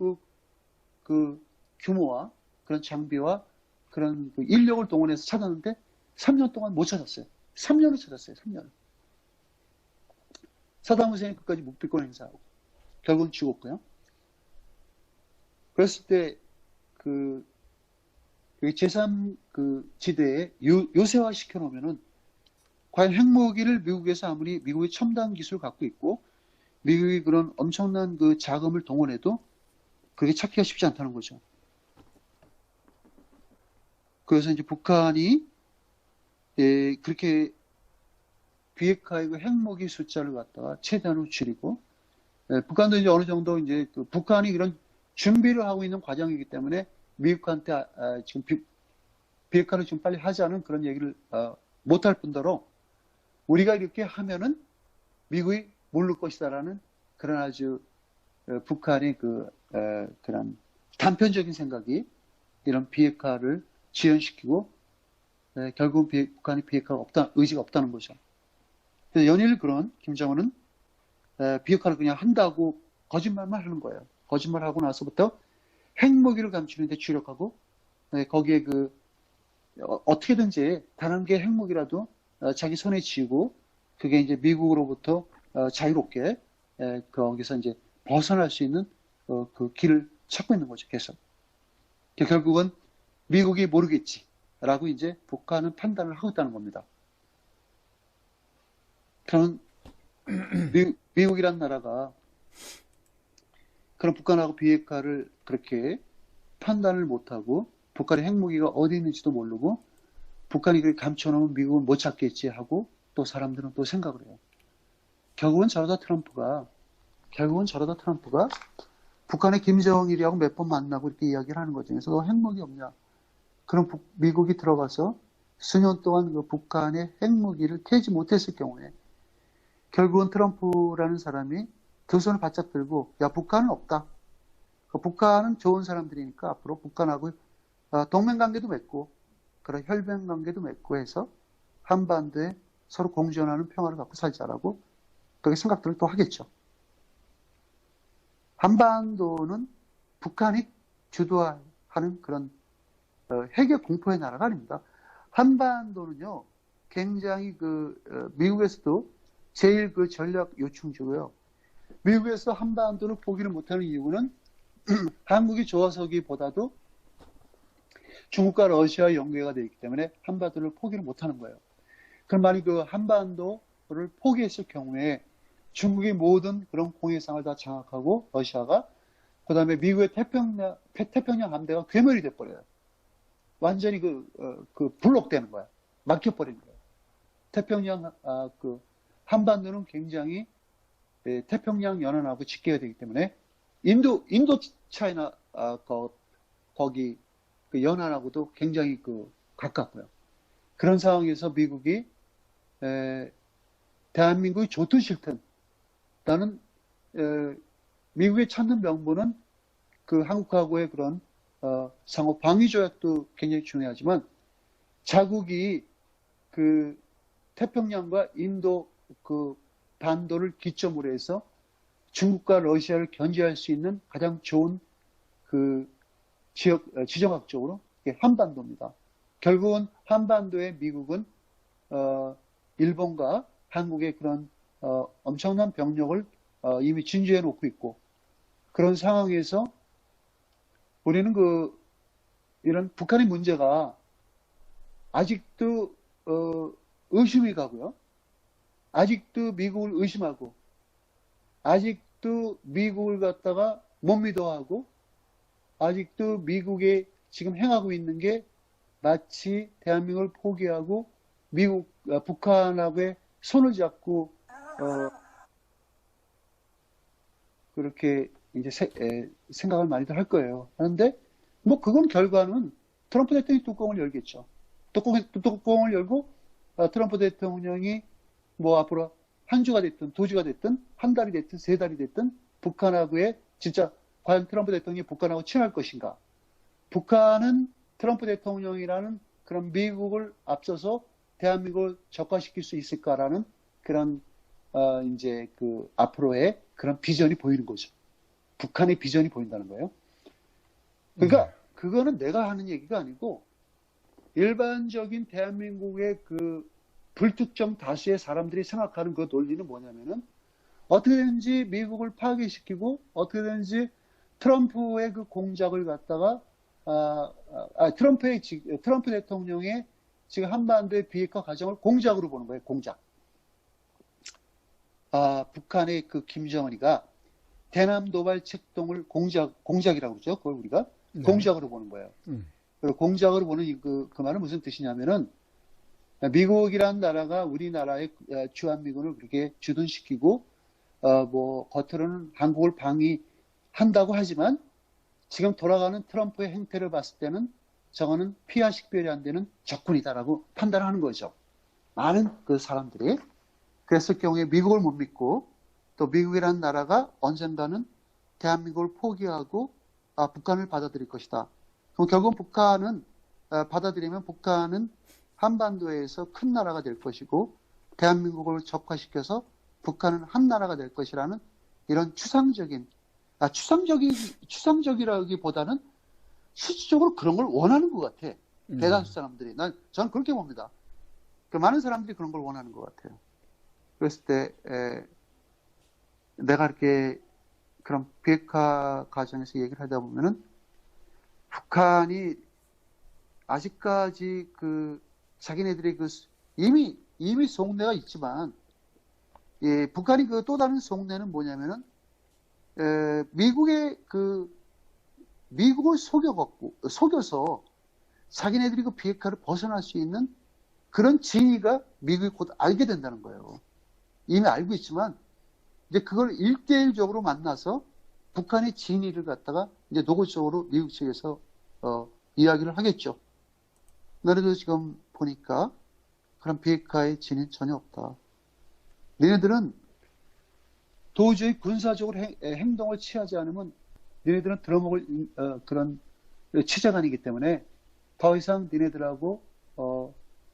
그 규모와 그런 장비와 그런 그 인력을 동원해서 찾았는데 3년 동안 못 찾았어요. 3년을 찾았어요. 3년. 사담 후세인이 끝까지 묵비권 행사하고 결국은 죽었고요. 그랬을 때 그 제3 그 지대에 요새화 시켜놓으면은 과연 핵무기를 미국에서 아무리 미국의 첨단 기술을 갖고 있고 미국이 그런 엄청난 그 자금을 동원해도 그게 찾기가 쉽지 않다는 거죠. 그래서 이제 북한이 그렇게 비핵화의 그 핵무기 숫자를 갖다가 최대한으로 줄이고 북한도 이제 어느 정도 이제 그 북한이 이런 준비를 하고 있는 과정이기 때문에 미국한테 지금 비핵화를 좀 빨리 하자는 그런 얘기를 못할 뿐더러 우리가 이렇게 하면은 미국이 모를 것이다라는 그런 아주 북한의 그런 단편적인 생각이 이런 비핵화를 지연시키고 결국 북한이 비핵화가 의지가 없다는 거죠. 그래서 연일 그런 김정은은 비핵화를 그냥 한다고 거짓말만 하는 거예요. 거짓말하고 나서부터 핵무기를 감추는데 주력하고 거기에 어떻게든지 단 한 개의 핵무기라도 자기 손에 쥐고 그게 이제 미국으로부터 자유롭게 거기서 이제 벗어날 수 있는 그 길을 찾고 있는 거죠. 계속. 결국은 미국이 모르겠지라고 이제 북한은 판단을 하고 있다는 겁니다. 그런 미국이란 나라가 그런 북한하고 비핵화를 그렇게 판단을 못하고 북한의 핵무기가 어디 있는지도 모르고 북한이 그렇게 감춰놓으면 미국은 못 찾겠지 하고 또 사람들은 또 생각을 해요. 결국은 저러다 트럼프가 북한의 김정일이하고 몇 번 만나고 이렇게 이야기를 하는 것 중에서 너 핵무기 없냐? 그럼 미국이 들어가서 수년 동안 그 북한의 핵무기를 캐지 못했을 경우에 결국은 트럼프라는 사람이 두 손을 바짝 들고 야 북한은 없다. 북한은 좋은 사람들이니까 앞으로 북한하고 동맹관계도 맺고 그런 혈맹관계도 맺고 해서 한반도에 서로 공존하는 평화를 갖고 살자라고 그렇게 생각들을 또 하겠죠. 한반도는 북한이 주도하는 그런 핵의 공포의 나라가 아닙니다. 한반도는요 굉장히 미국에서도 제일 그 전략 요충지고요. 미국에서 한반도를 포기를 못하는 이유는 한국이 좋아서기보다도 중국과 러시아의 연계가 되어 있기 때문에 한반도를 포기를 못하는 거예요. 그럼 만약 그 한반도를 포기했을 경우에 중국이 모든 그런 공해상을 다 장악하고 러시아가 그다음에 미국의 태평양 함대가 괴멸이 돼버려요. 완전히 그 블록되는 거야. 막혀버리는 거야. 태평양 그 한반도는 굉장히 태평양 연안하고 직계가 되기 때문에 인도 차이나 거기 그 연안하고도 굉장히 그 가깝고요. 그런 상황에서 미국이 대한민국이 좋든 싫든 나는 미국의 찾는 명분은 그 한국하고의 그런 상호 방위 조약도 굉장히 중요하지만 자국이 그 태평양과 인도 그 반도를 기점으로 해서 중국과 러시아를 견제할 수 있는 가장 좋은 그 지정학적으로 한반도입니다. 결국은 한반도에 미국은 일본과 한국의 그런 엄청난 병력을 이미 진주해 놓고 있고 그런 상황에서 우리는 이런 북한의 문제가 아직도 의심이 가고요. 아직도 미국을 의심하고 아직도 미국을 갖다가 못 믿어하고 아직도 미국이 지금 행하고 있는 게 마치 대한민국을 포기하고 북한하고의 손을 잡고 그렇게 이제 생각을 많이들 할 거예요. 그런데 뭐 그건 결과는 트럼프 대통령이 뚜껑을 열겠죠. 뚜껑을 열고 트럼프 대통령이 뭐 앞으로 한 주가 됐든 두 주가 됐든 한 달이 됐든 세 달이 됐든 북한하고의 진짜 과연 트럼프 대통령이 북한하고 친할 것인가? 북한은 트럼프 대통령이라는 그런 미국을 앞서서 대한민국을 적화시킬 수 있을까라는 그런 이제 그 앞으로의 그런 비전이 보이는 거죠. 북한의 비전이 보인다는 거예요. 그러니까 그거는 내가 하는 얘기가 아니고 일반적인 대한민국의 그 불특정 다수의 사람들이 생각하는 그 논리는 뭐냐면은 어떻게든지 미국을 파괴시키고 어떻게든지 트럼프의 그 공작을 갖다가 트럼프 대통령의 지금 한반도의 비핵화 과정을 공작으로 보는 거예요. 공작. 북한의 그 김정은이가 대남 도발 책동을 공작이라고 그러죠. 그걸 우리가 공작으로 보는 거예요. 그리고 공작으로 보는 그 말은 무슨 뜻이냐면은 미국이라는 나라가 우리나라의 주한미군을 그렇게 주둔시키고 뭐 겉으로는 한국을 방위한다고 하지만 지금 돌아가는 트럼프의 행태를 봤을 때는 저거는 피하 식별이 안 되는 적군이다라고 판단하는 거죠. 많은 그 사람들이. 그랬을 경우에 미국을 못 믿고 또 미국이라는 나라가 언젠가는 대한민국을 포기하고 북한을 받아들일 것이다. 그럼 결국 북한은 받아들이면 북한은 한반도에서 큰 나라가 될 것이고 대한민국을 적화시켜서 북한은 한 나라가 될 것이라는 이런 추상적이라기보다는 실질적으로 그런 걸 원하는 것 같아. 대다수 사람들이. 저는 그렇게 봅니다. 많은 사람들이 그런 걸 원하는 것 같아요. 그랬을 때 내가 이렇게 그런 비핵화 과정에서 얘기를 하다 보면은 북한이 아직까지 자기네들이 이미 속내가 있지만 북한이 또 다른 속내는 뭐냐면은 미국을 속여서 자기네들이 그 비핵화를 벗어날 수 있는 그런 진위가 미국이 곧 알게 된다는 거예요. 이미 알고 있지만 이제 그걸 1대1적으로 만나서 북한의 진위를 갖다가 이제 노골적으로 미국 측에서 이야기를 하겠죠. 너네도 지금 보니까 그런 비핵화의 진위는 전혀 없다. 너네들은 도저히 군사적으로 행동을 취하지 않으면 너네들은 들어먹을 그런 치자간이기 때문에 더 이상 너네들하고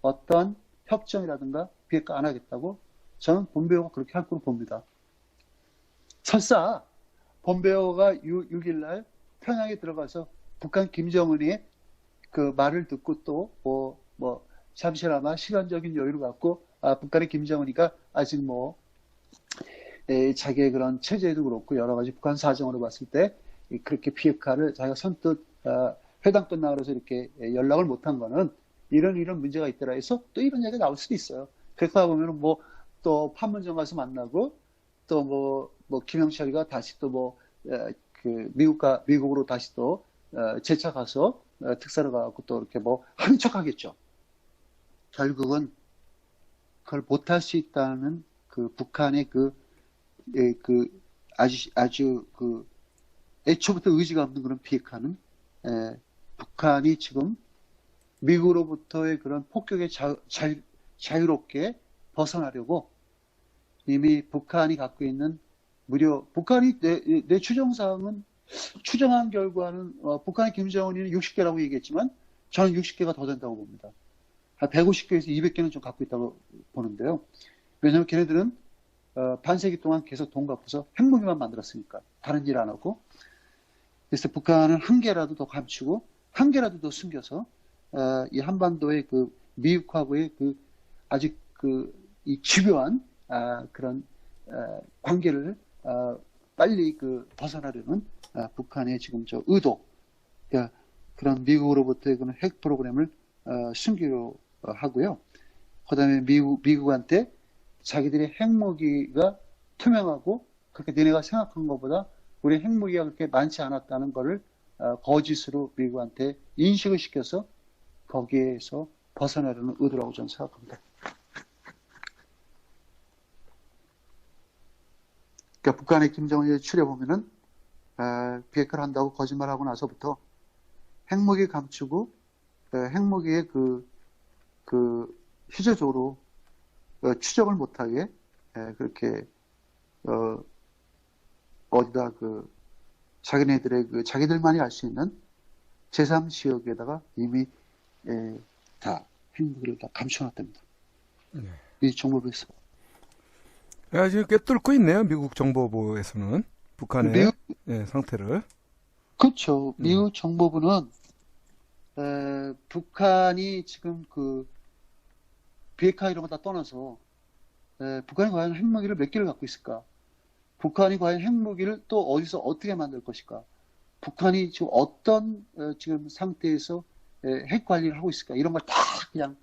어떠한 협정이라든가 비핵화 안 하겠다고 저는 본베어가 그렇게 할 거로 봅니다. 설사 본베어가 6일날 평양에 들어가서 북한 김정은이 그 말을 듣고 또 잠시나마 시간적인 여유를 갖고 북한의 김정은이가 아직 자기의 그런 체제도 그렇고 여러 가지 북한 사정으로 봤을 때 그렇게 비핵화를 자기가 선뜻 회담 끝나고 그래서 이렇게 연락을 못한 거는 이런 문제가 있더라 해서 또 이런 얘기가 나올 수도 있어요. 그렇다 보면 뭐 또 판문점 가서 만나고 또 뭐 김영철이가 다시 또 뭐 그 미국으로 다시 또 재차 가서 특사를 가고 또 이렇게 뭐 하는 척 하겠죠. 결국은 그걸 못할 수 있다는 그 북한의 그 아주 그 애초부터 의지가 없는 그런 비핵화는 북한이 지금 미국으로부터의 그런 폭격에 자유롭게 벗어나려고 이미 북한이 갖고 있는 북한이 내 추정상은 추정한 결과는 북한의 김정은이는 60개라고 얘기했지만 저는 60개가 더 된다고 봅니다. 한 150개에서 200개는 좀 갖고 있다고 보는데요. 왜냐하면 걔네들은 반세기 동안 계속 돈 갚아서 핵무기만 만들었으니까 다른 일 안 하고. 그래서 북한은 한 개라도 더 감추고 한 개라도 더 숨겨서 이 한반도의 그 미국하고의 그 아직 이 집요한 그런 관계를 빨리 벗어나려는 북한의 지금 저 의도, 그런 미국으로부터의 그런 핵 프로그램을 숨기려 하고요. 그다음에 미국한테 자기들의 핵무기가 투명하고 그렇게 너네가 생각한 것보다 우리 핵무기가 그렇게 많지 않았다는 것을 거짓으로 미국한테 인식을 시켜서 거기에서 벗어나려는 의도라고 저는 생각합니다. 그러니까 북한의 김정은이 추려보면은 비핵화를 한다고 거짓말하고 나서부터 핵무기 감추고 핵무기의 희조적으로 추적을 못하게 그렇게 어디다 자기네들의 자기들만이 알 수 있는 제3지역에다가 이미 다 핵무기를 다 감춰놨답니다. 네. 이 정보부에서. 지금 꽤 뚫고 있네요. 미국 정보부에서는 북한의 상태를. 그렇죠. 미국 정보부는 북한이 지금 비핵화 이런 거 다 떠나서 북한이 과연 핵무기를 몇 개를 갖고 있을까? 북한이 과연 핵무기를 또 어디서 어떻게 만들 것일까? 북한이 지금 어떤 지금 상태에서 핵 관리를 하고 있을까? 이런 걸 다 그냥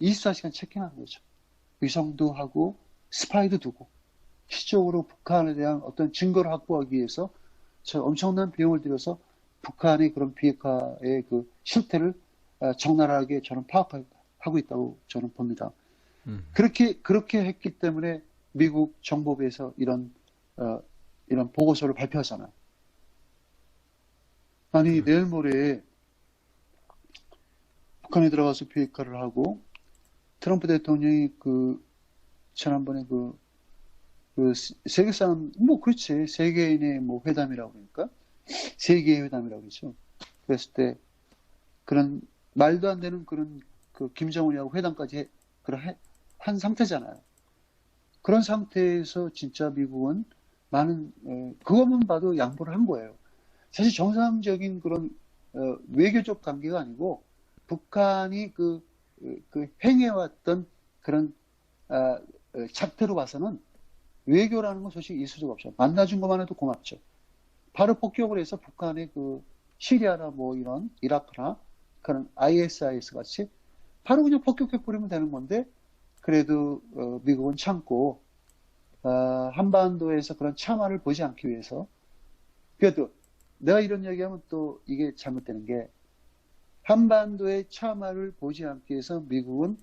24시간 체킹하는 거죠. 위성도 하고 스파이도 두고 시적으로 북한에 대한 어떤 증거를 확보하기 위해서 저 엄청난 비용을 들여서 북한의 그런 비핵화의 실태를 적나라하게 저는 파악하고 있다고 저는 봅니다. 그렇게 했기 때문에 미국 정보부에서 이런 보고서를 발표하잖아요. 아니, 내일 모레 북한에 들어가서 비핵화를 하고 트럼프 대통령이 지난번에 세계 사람, 그렇지. 세계인의 회담이라고 그러니까. 세계의 회담이라고 그러죠. 그랬을 때, 그런, 말도 안 되는 그런, 김정은이하고 회담까지 한 상태잖아요. 그런 상태에서 진짜 미국은 그것만 봐도 양보를 한 거예요. 사실 정상적인 그런, 외교적 관계가 아니고, 북한이 행해왔던 그런, 작태로 봐서는 외교라는 건 솔직히 있을 수가 없죠. 만나준 것만 해도 고맙죠. 바로 폭격을 해서 북한의 시리아나 이런 이라크나 그런 ISIS 같이 바로 그냥 폭격해버리면 되는 건데 그래도 미국은 참고 한반도에서 그런 참화를 보지 않기 위해서 그래도 내가 이런 얘기하면 또 이게 잘못되는 게 한반도의 참화를 보지 않기 위해서 미국은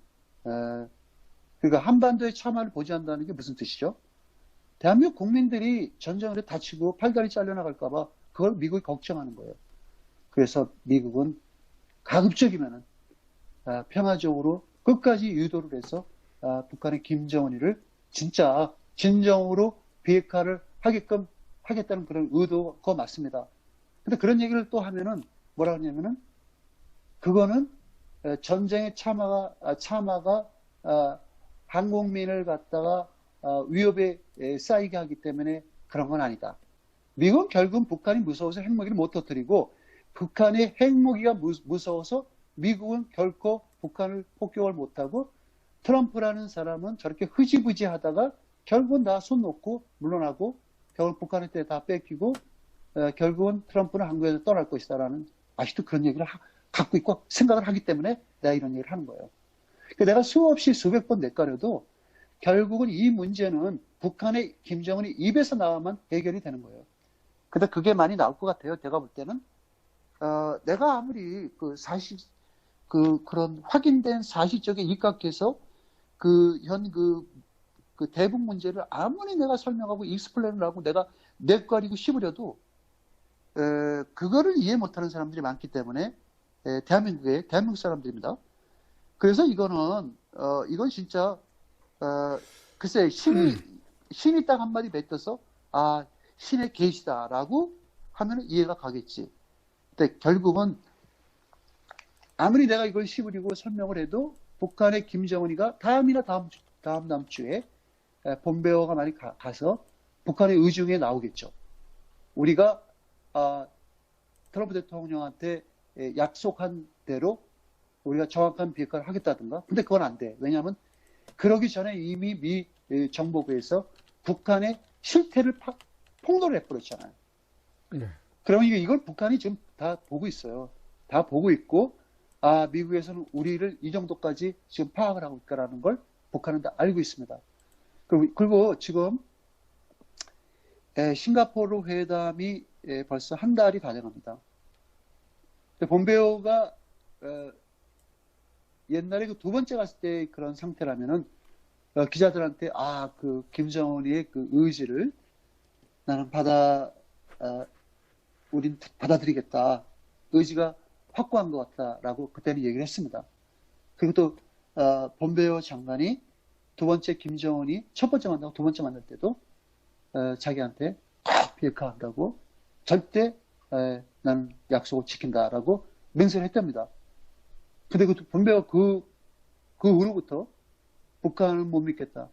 그러니까 한반도의 참화를 보지 않는다는 게 무슨 뜻이죠? 대한민국 국민들이 전쟁으로 다치고 팔다리 잘려나갈까봐 그걸 미국이 걱정하는 거예요. 그래서 미국은 가급적이면은 평화적으로 끝까지 유도를 해서 북한의 김정은이를 진짜 진정으로 비핵화를 하게끔 하겠다는 그런 의도가 맞습니다. 근데 그런 얘기를 또 하면은 뭐라 그러냐면은 그거는 전쟁의 참화가 한국민을 갖다가 위협에 쌓이게 하기 때문에 그런 건 아니다. 미국은 결국은 북한이 무서워서 핵무기를 못 터뜨리고 북한의 핵무기가 무서워서 미국은 결코 북한을 폭격을 못하고 트럼프라는 사람은 저렇게 흐지부지 하다가 결국은 다 손 놓고 물러나고 결국 북한한테 다 뺏기고 결국은 트럼프는 한국에서 떠날 것이다라는 아직도 그런 얘기를 갖고 있고 생각을 하기 때문에 내가 이런 얘기를 하는 거예요. 그러니까 내가 수없이 수백 번 내까려도 결국은 이 문제는 북한의 김정은이 입에서 나와만 해결이 되는 거예요. 근데 그게 많이 나올 것 같아요. 제가 볼 때는 내가 아무리 그런 확인된 사실적인 입각해서 그 대북 문제를 아무리 내가 설명하고 익스플레인을 하고 내가 내과리고 씹으려도 그거를 이해 못하는 사람들이 많기 때문에 대한민국 사람들입니다. 그래서 이건 진짜 글쎄 신이 딱 한마디 뱉어서 신의 계시다라고 하면 이해가 가겠지. 근데 결국은 아무리 내가 이걸 씹으려고 설명을 해도 북한의 김정은이가 다음 주에 본배어가 많이 가서 북한의 의중에 나오겠죠. 우리가 트럼프 대통령한테 약속한 대로 우리가 정확한 비핵화를 하겠다든가. 근데 그건 안 돼. 왜냐하면 그러기 전에 이미 미 정보부에서 북한의 실태를 폭로를 해버렸잖아요. 네. 그러면 이걸 북한이 지금 다 보고 있어요. 다 보고 있고, 미국에서는 우리를 이 정도까지 지금 파악을 하고 있다는 걸 북한은 다 알고 있습니다. 그리고 지금 싱가포르 회담이 벌써 한 달이 다 돼갑니다. 본베오가 옛날에 그 두 번째 갔을 때 그런 상태라면은 기자들한테 그 김정은이의 그 의지를 나는 우린 받아들이겠다. 의지가 확고한 것 같다라고 그때는 얘기를 했습니다. 그리고 또 본베오 장관이 두 번째 김정은이 첫 번째 만나고 두 번째 만날 때도 자기한테 비핵화한다고 절대 나는 약속을 지킨다라고 맹세를 했답니다. 근데 본베오 그 후로부터 북한을 못 믿겠다.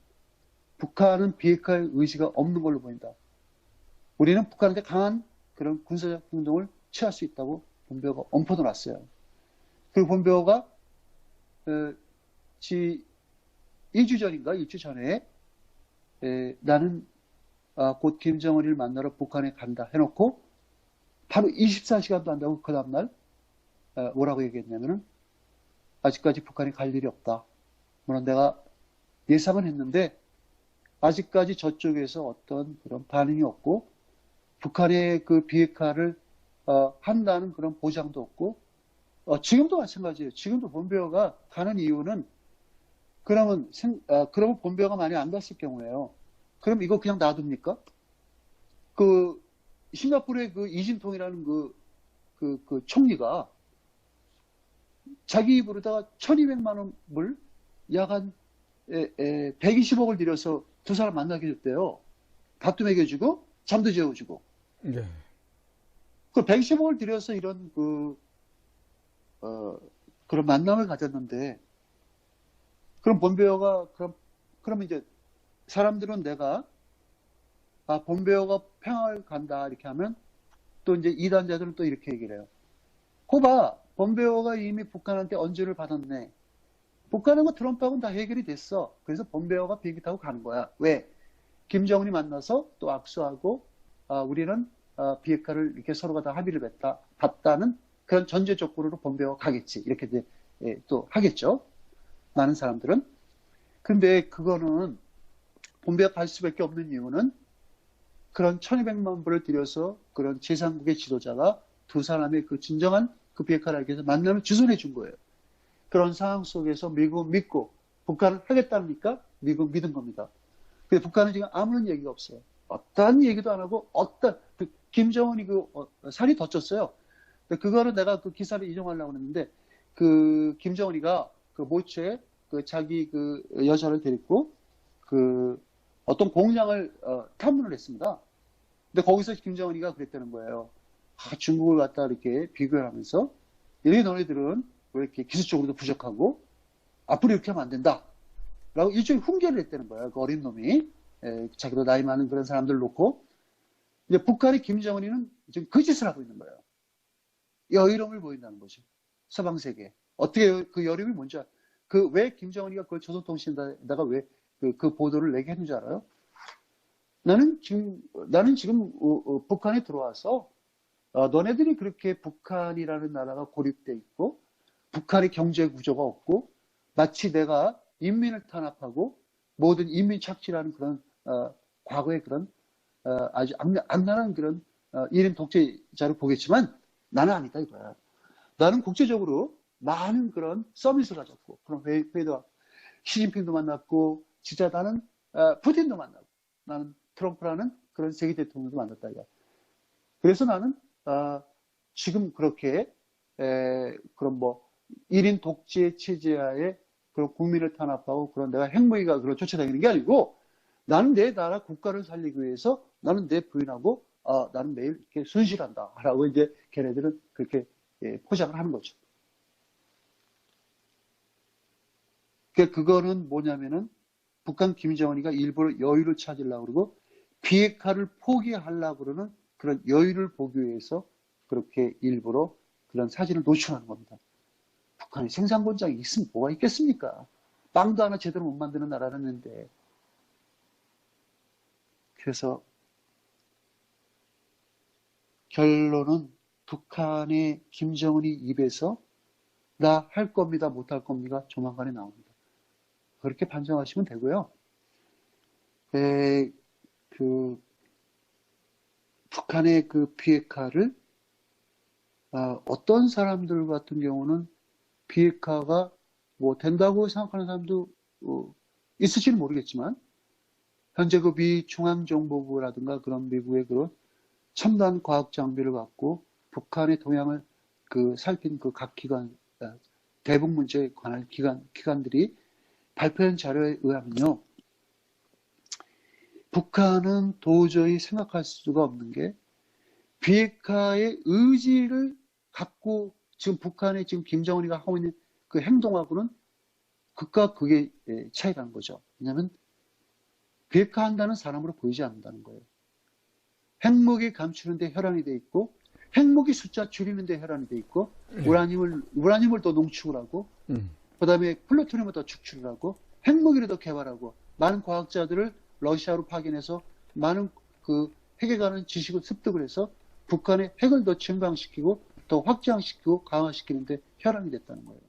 북한은 비핵화의 의지가 없는 걸로 보인다. 우리는 북한한테 강한 그런 군사적 행동을 취할 수 있다고 본베오가 엄포도 놨어요. 그리고 본베오가 2주 전인가 2주 전에 나는 곧 김정은을 만나러 북한에 간다 해놓고 바로 24시간도 안 되고 그 다음날 뭐라고 얘기했냐면은 아직까지 북한에 갈 일이 없다. 물론 내가 예상은 했는데 아직까지 저쪽에서 어떤 그런 반응이 없고 북한의 그 비핵화를 한다는 그런 보장도 없고 지금도 마찬가지예요. 지금도 본베어가 가는 이유는 그러면 본베어가 많이 안 갔을 경우에요. 그럼 이거 그냥 놔둡니까? 그 싱가포르의 그 이진통이라는 그 총리가 자기 입으로다가 1200만 원을 약 한 120억을 들여서 두 사람 만나게 해줬대요. 밥도 먹여주고 잠도 재워주고. 네. 그 120억을 들여서 이런 그런 만남을 가졌는데 그럼 본베어가 그러면 이제 사람들은 내가 본베어가 평화를 간다 이렇게 하면 또 이제 이단자들은 또 이렇게 얘기를 해요. 거봐, 본베어가 이미 북한한테 언주를 받았네. 북한하고 트럼프하고는 다 해결이 됐어. 그래서 본베어가 비행기 타고 가는 거야. 왜? 김정은이 만나서 또 악수하고 우리는 비핵화를 이렇게 서로가 다 합의를 봤다는 그런 전제 조건으로 본베어가 가겠지. 이렇게 이제 또 하겠죠. 많은 사람들은. 근데 그거는 본베어가 갈 수밖에 없는 이유는 그런 1200만 불을 들여서 그런 제3국의 지도자가 두 사람의 그 진정한 그 비핵화를 하기 위해서 만남을 주선해 준 거예요. 그런 상황 속에서 미국은 믿고 북한을 하겠다니까 미국 믿은 겁니다. 근데 북한은 지금 아무런 얘기가 없어요. 어떤 얘기도 안 하고 김정은이 살이 더 쪘어요. 그거를 내가 그 기사를 인용하려고 했는데 그 김정은이가 그 모처에 자기 그 여자를 데리고 어떤 공장을 탐문을 했습니다. 근데 거기서 김정은이가 그랬다는 거예요. 중국을 갖다 이렇게 비교를 하면서 이래 너네들은 왜 이렇게 기술적으로도 부족하고 앞으로 이렇게 하면 안 된다. 라고 일종의 훈계를 했다는 거예요. 그 어린 놈이. 자기도 나이 많은 그런 사람들 놓고. 이제 북한의 김정은이는 지금 그 짓을 하고 있는 거예요. 여유로움을 보인다는 거죠. 서방 세계에. 어떻게 그 여유로움이 뭔지 왜 김정은이가 그걸 조선통신에다가 왜 그 보도를 내게 했는 줄 알아요? 나는 지금 북한에 들어와서 너네들이 그렇게 북한이라는 나라가 고립돼 있고 북한의 경제 구조가 없고 마치 내가 인민을 탄압하고 모든 인민 착취라는 그런 과거의 그런 아주 악랄한 그런 1인 독재자를 보겠지만 나는 아니다 이거야. 나는 국제적으로 많은 그런 서밋을 가졌고 그런 회의도 시진핑도 만났고 진짜 나는 푸틴도 만나고 나는 트럼프라는 그런 세계 대통령도 만났다 이거야. 그래서 나는 지금 그렇게 그런 뭐 1인 독재 체제하에 그런 국민을 탄압하고 그런 내가 핵무기가 그런 쫓아다니는 게 아니고 나는 내 나라 국가를 살리기 위해서 나는 내 부인하고 나는 매일 이렇게 순실한다 라고 이제 걔네들은 그렇게 포장을 하는 거죠. 그거는 뭐냐면은 북한 김정은이가 일부러 여유를 찾으려고 그러고 비핵화를 포기하려고 그러는 그런 여유를 보기 위해서 그렇게 일부러 그런 사진을 노출하는 겁니다. 북한이 생산 공장이 있으면 뭐가 있겠습니까? 빵도 하나 제대로 못 만드는 나라라는데. 그래서 결론은 북한의 김정은이 입에서 나 할 겁니다, 못 할 겁니다 조만간에 나옵니다. 그렇게 판정하시면 되고요. 북한의 그 비핵화를 어떤 사람들 같은 경우는 비핵화가 뭐 된다고 생각하는 사람도 있을지는 모르겠지만 현재 그 미 중앙정보부라든가 그런 미국의 그런 첨단 과학 장비를 갖고 북한의 동향을 살핀 그 각 기관 대북 문제에 관한 기관들이 발표한 자료에 의하면요. 북한은 도저히 생각할 수가 없는 게 비핵화의 의지를 갖고 지금 북한의 지금 김정은이가 하고 있는 그 행동하고는 극과 극의 차이라는 거죠. 왜냐하면 비핵화한다는 사람으로 보이지 않는다는 거예요. 핵무기 감추는데 혈안이 돼 있고 핵무기 숫자 줄이는데 혈안이 돼 있고 우라늄을 또 농축을 하고 그다음에 플루토늄을 더 축출을 하고 핵무기를 더 개발하고 많은 과학자들을 러시아로 파견해서 많은 그 핵에 관한 지식을 습득을 해서 북한의 핵을 더 증강시키고 더 확장시키고 강화시키는데 혈안이 됐다는 거예요.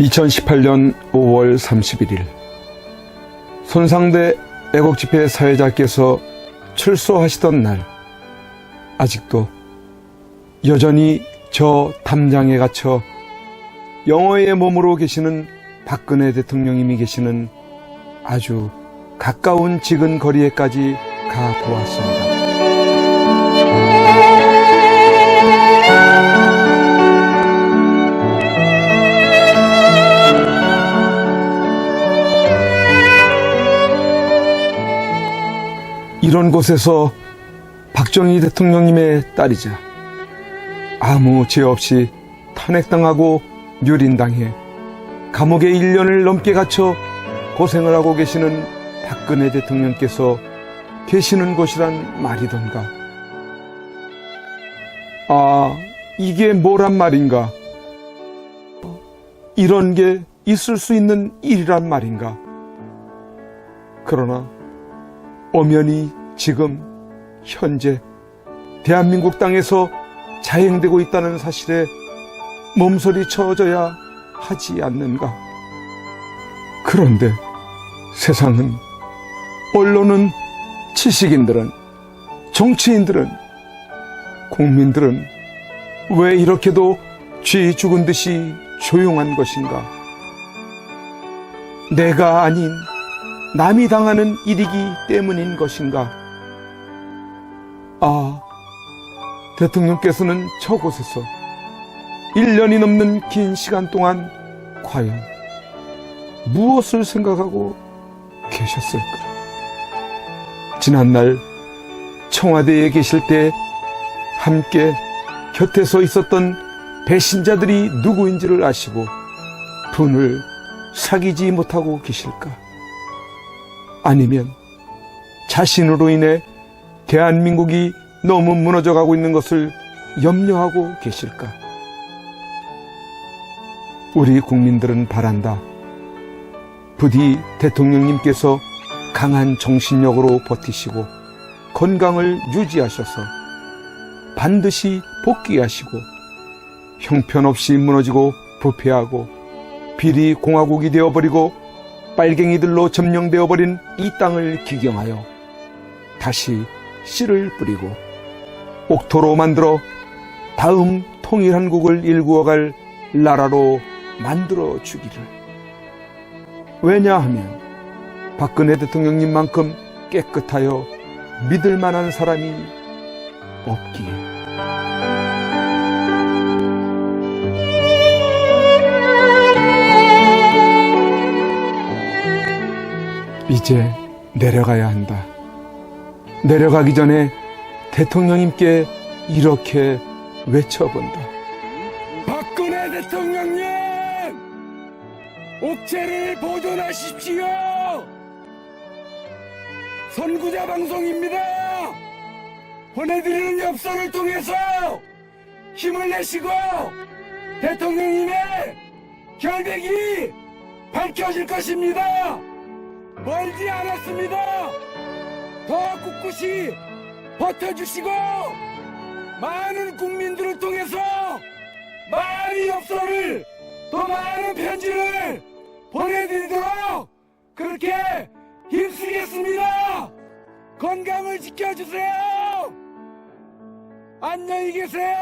(2018년 5월 31일) 손상대 애국집회 사회자께서 출소하시던 날 아직도 여전히 저 담장에 갇혀 영어의 몸으로 계시는 박근혜 대통령님이 계시는 아주 가까운 지근 거리에까지 가 보았습니다. 이런 곳에서 박정희 대통령님의 딸이자 아무 죄 없이 탄핵당하고 유린당해 감옥에 1년을 넘게 갇혀 고생을 하고 계시는 박근혜 대통령께서 계시는 곳이란 말이던가. 이게 뭐란 말인가? 이런 게 있을 수 있는 일이란 말인가? 그러나 엄연히 지금 현재 대한민국 땅에서 자행되고 있다는 사실에 몸서리 쳐줘야 하지 않는가. 그런데 세상은, 언론은, 지식인들은, 정치인들은, 국민들은 왜 이렇게도 쥐 죽은 듯이 조용한 것인가? 내가 아닌 남이 당하는 일이기 때문인 것인가? 대통령께서는 저곳에서 1년이 넘는 긴 시간 동안 과연 무엇을 생각하고 계셨을까? 지난날 청와대에 계실 때 함께 곁에 서 있었던 배신자들이 누구인지를 아시고 분을 사귀지 못하고 계실까? 아니면 자신으로 인해 대한민국이 너무 무너져가고 있는 것을 염려하고 계실까? 우리 국민들은 바란다. 부디 대통령님께서 강한 정신력으로 버티시고 건강을 유지하셔서 반드시 복귀하시고 형편없이 무너지고 부패하고 비리 공화국이 되어버리고 빨갱이들로 점령되어버린 이 땅을 기경하여 다시 씨를 뿌리고 옥토로 만들어 다음 통일한국을 일구어갈 나라로 만들어 주기를. 왜냐하면 박근혜 대통령님만큼 깨끗하여 믿을 만한 사람이 없기에. 이제 내려가야 한다. 내려가기 전에 대통령님께 이렇게 외쳐본다. 박근혜 대통령님! 옥체를 보존하십시오! 선구자 방송입니다! 보내드리는 엽서를 통해서 힘을 내시고 대통령님의 결백이 밝혀질 것입니다! 멀지 않았습니다! 더 꿋꿋이 버텨주시고 많은 국민들을 통해서 많은 엽서를 더 많은 편지를 보내드리도록 그렇게 힘쓰겠습니다. 건강을 지켜주세요. 안녕히 계세요.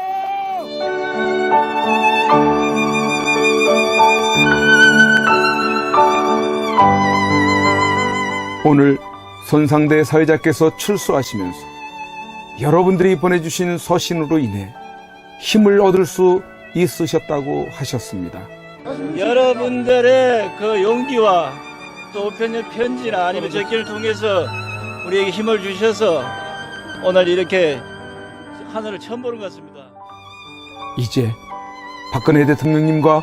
오늘 손상대 사회자께서 출소하시면서 여러분들이 보내주신 서신으로 인해 힘을 얻을 수 있으셨다고 하셨습니다. 여러분들의 그 용기와 또 우편의 편지나 아니면 적기를 통해서 우리에게 힘을 주셔서 오늘 이렇게 하늘을 처음 보는 것 같습니다. 이제 박근혜 대통령님과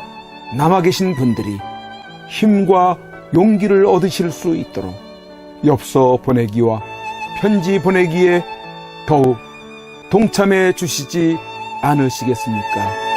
남아 계신 분들이 힘과 용기를 얻으실 수 있도록 엽서 보내기와 편지 보내기에 더욱 동참해 주시지 않으시겠습니까?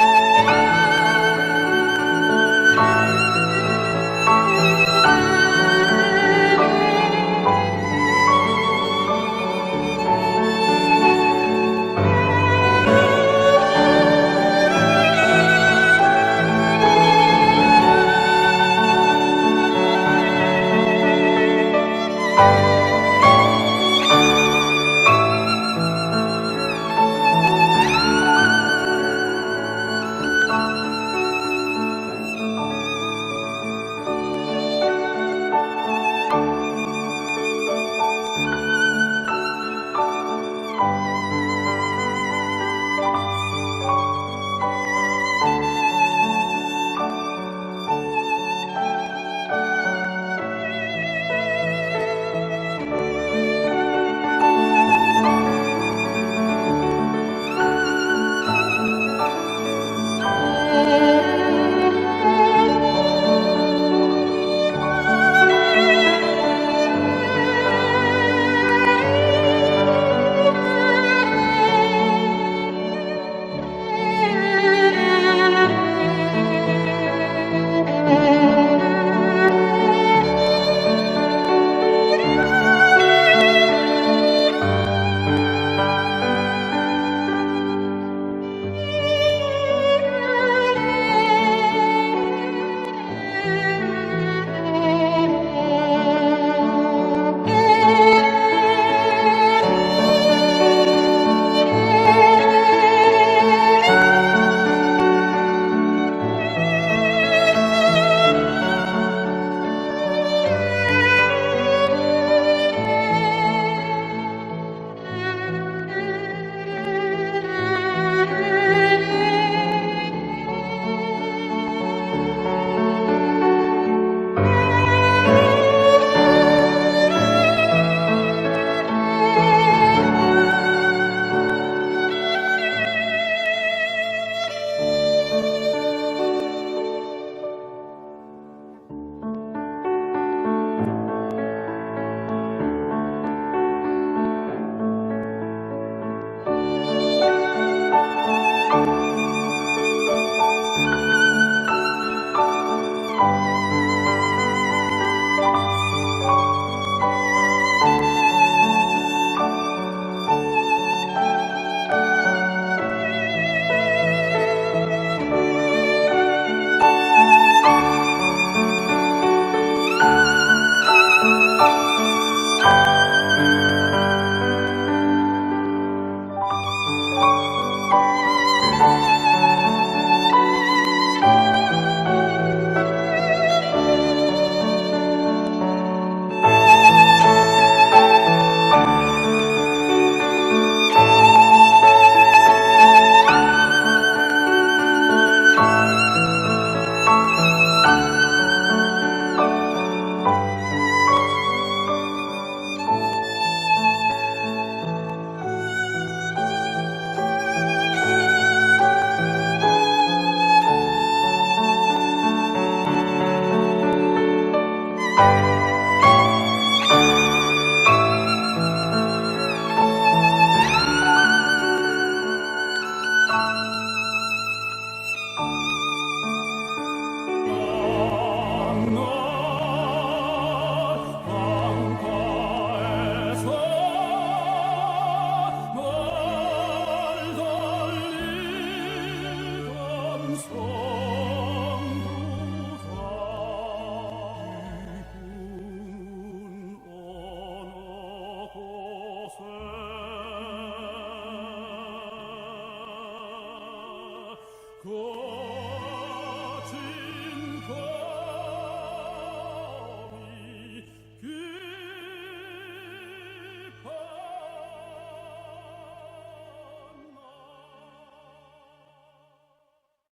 고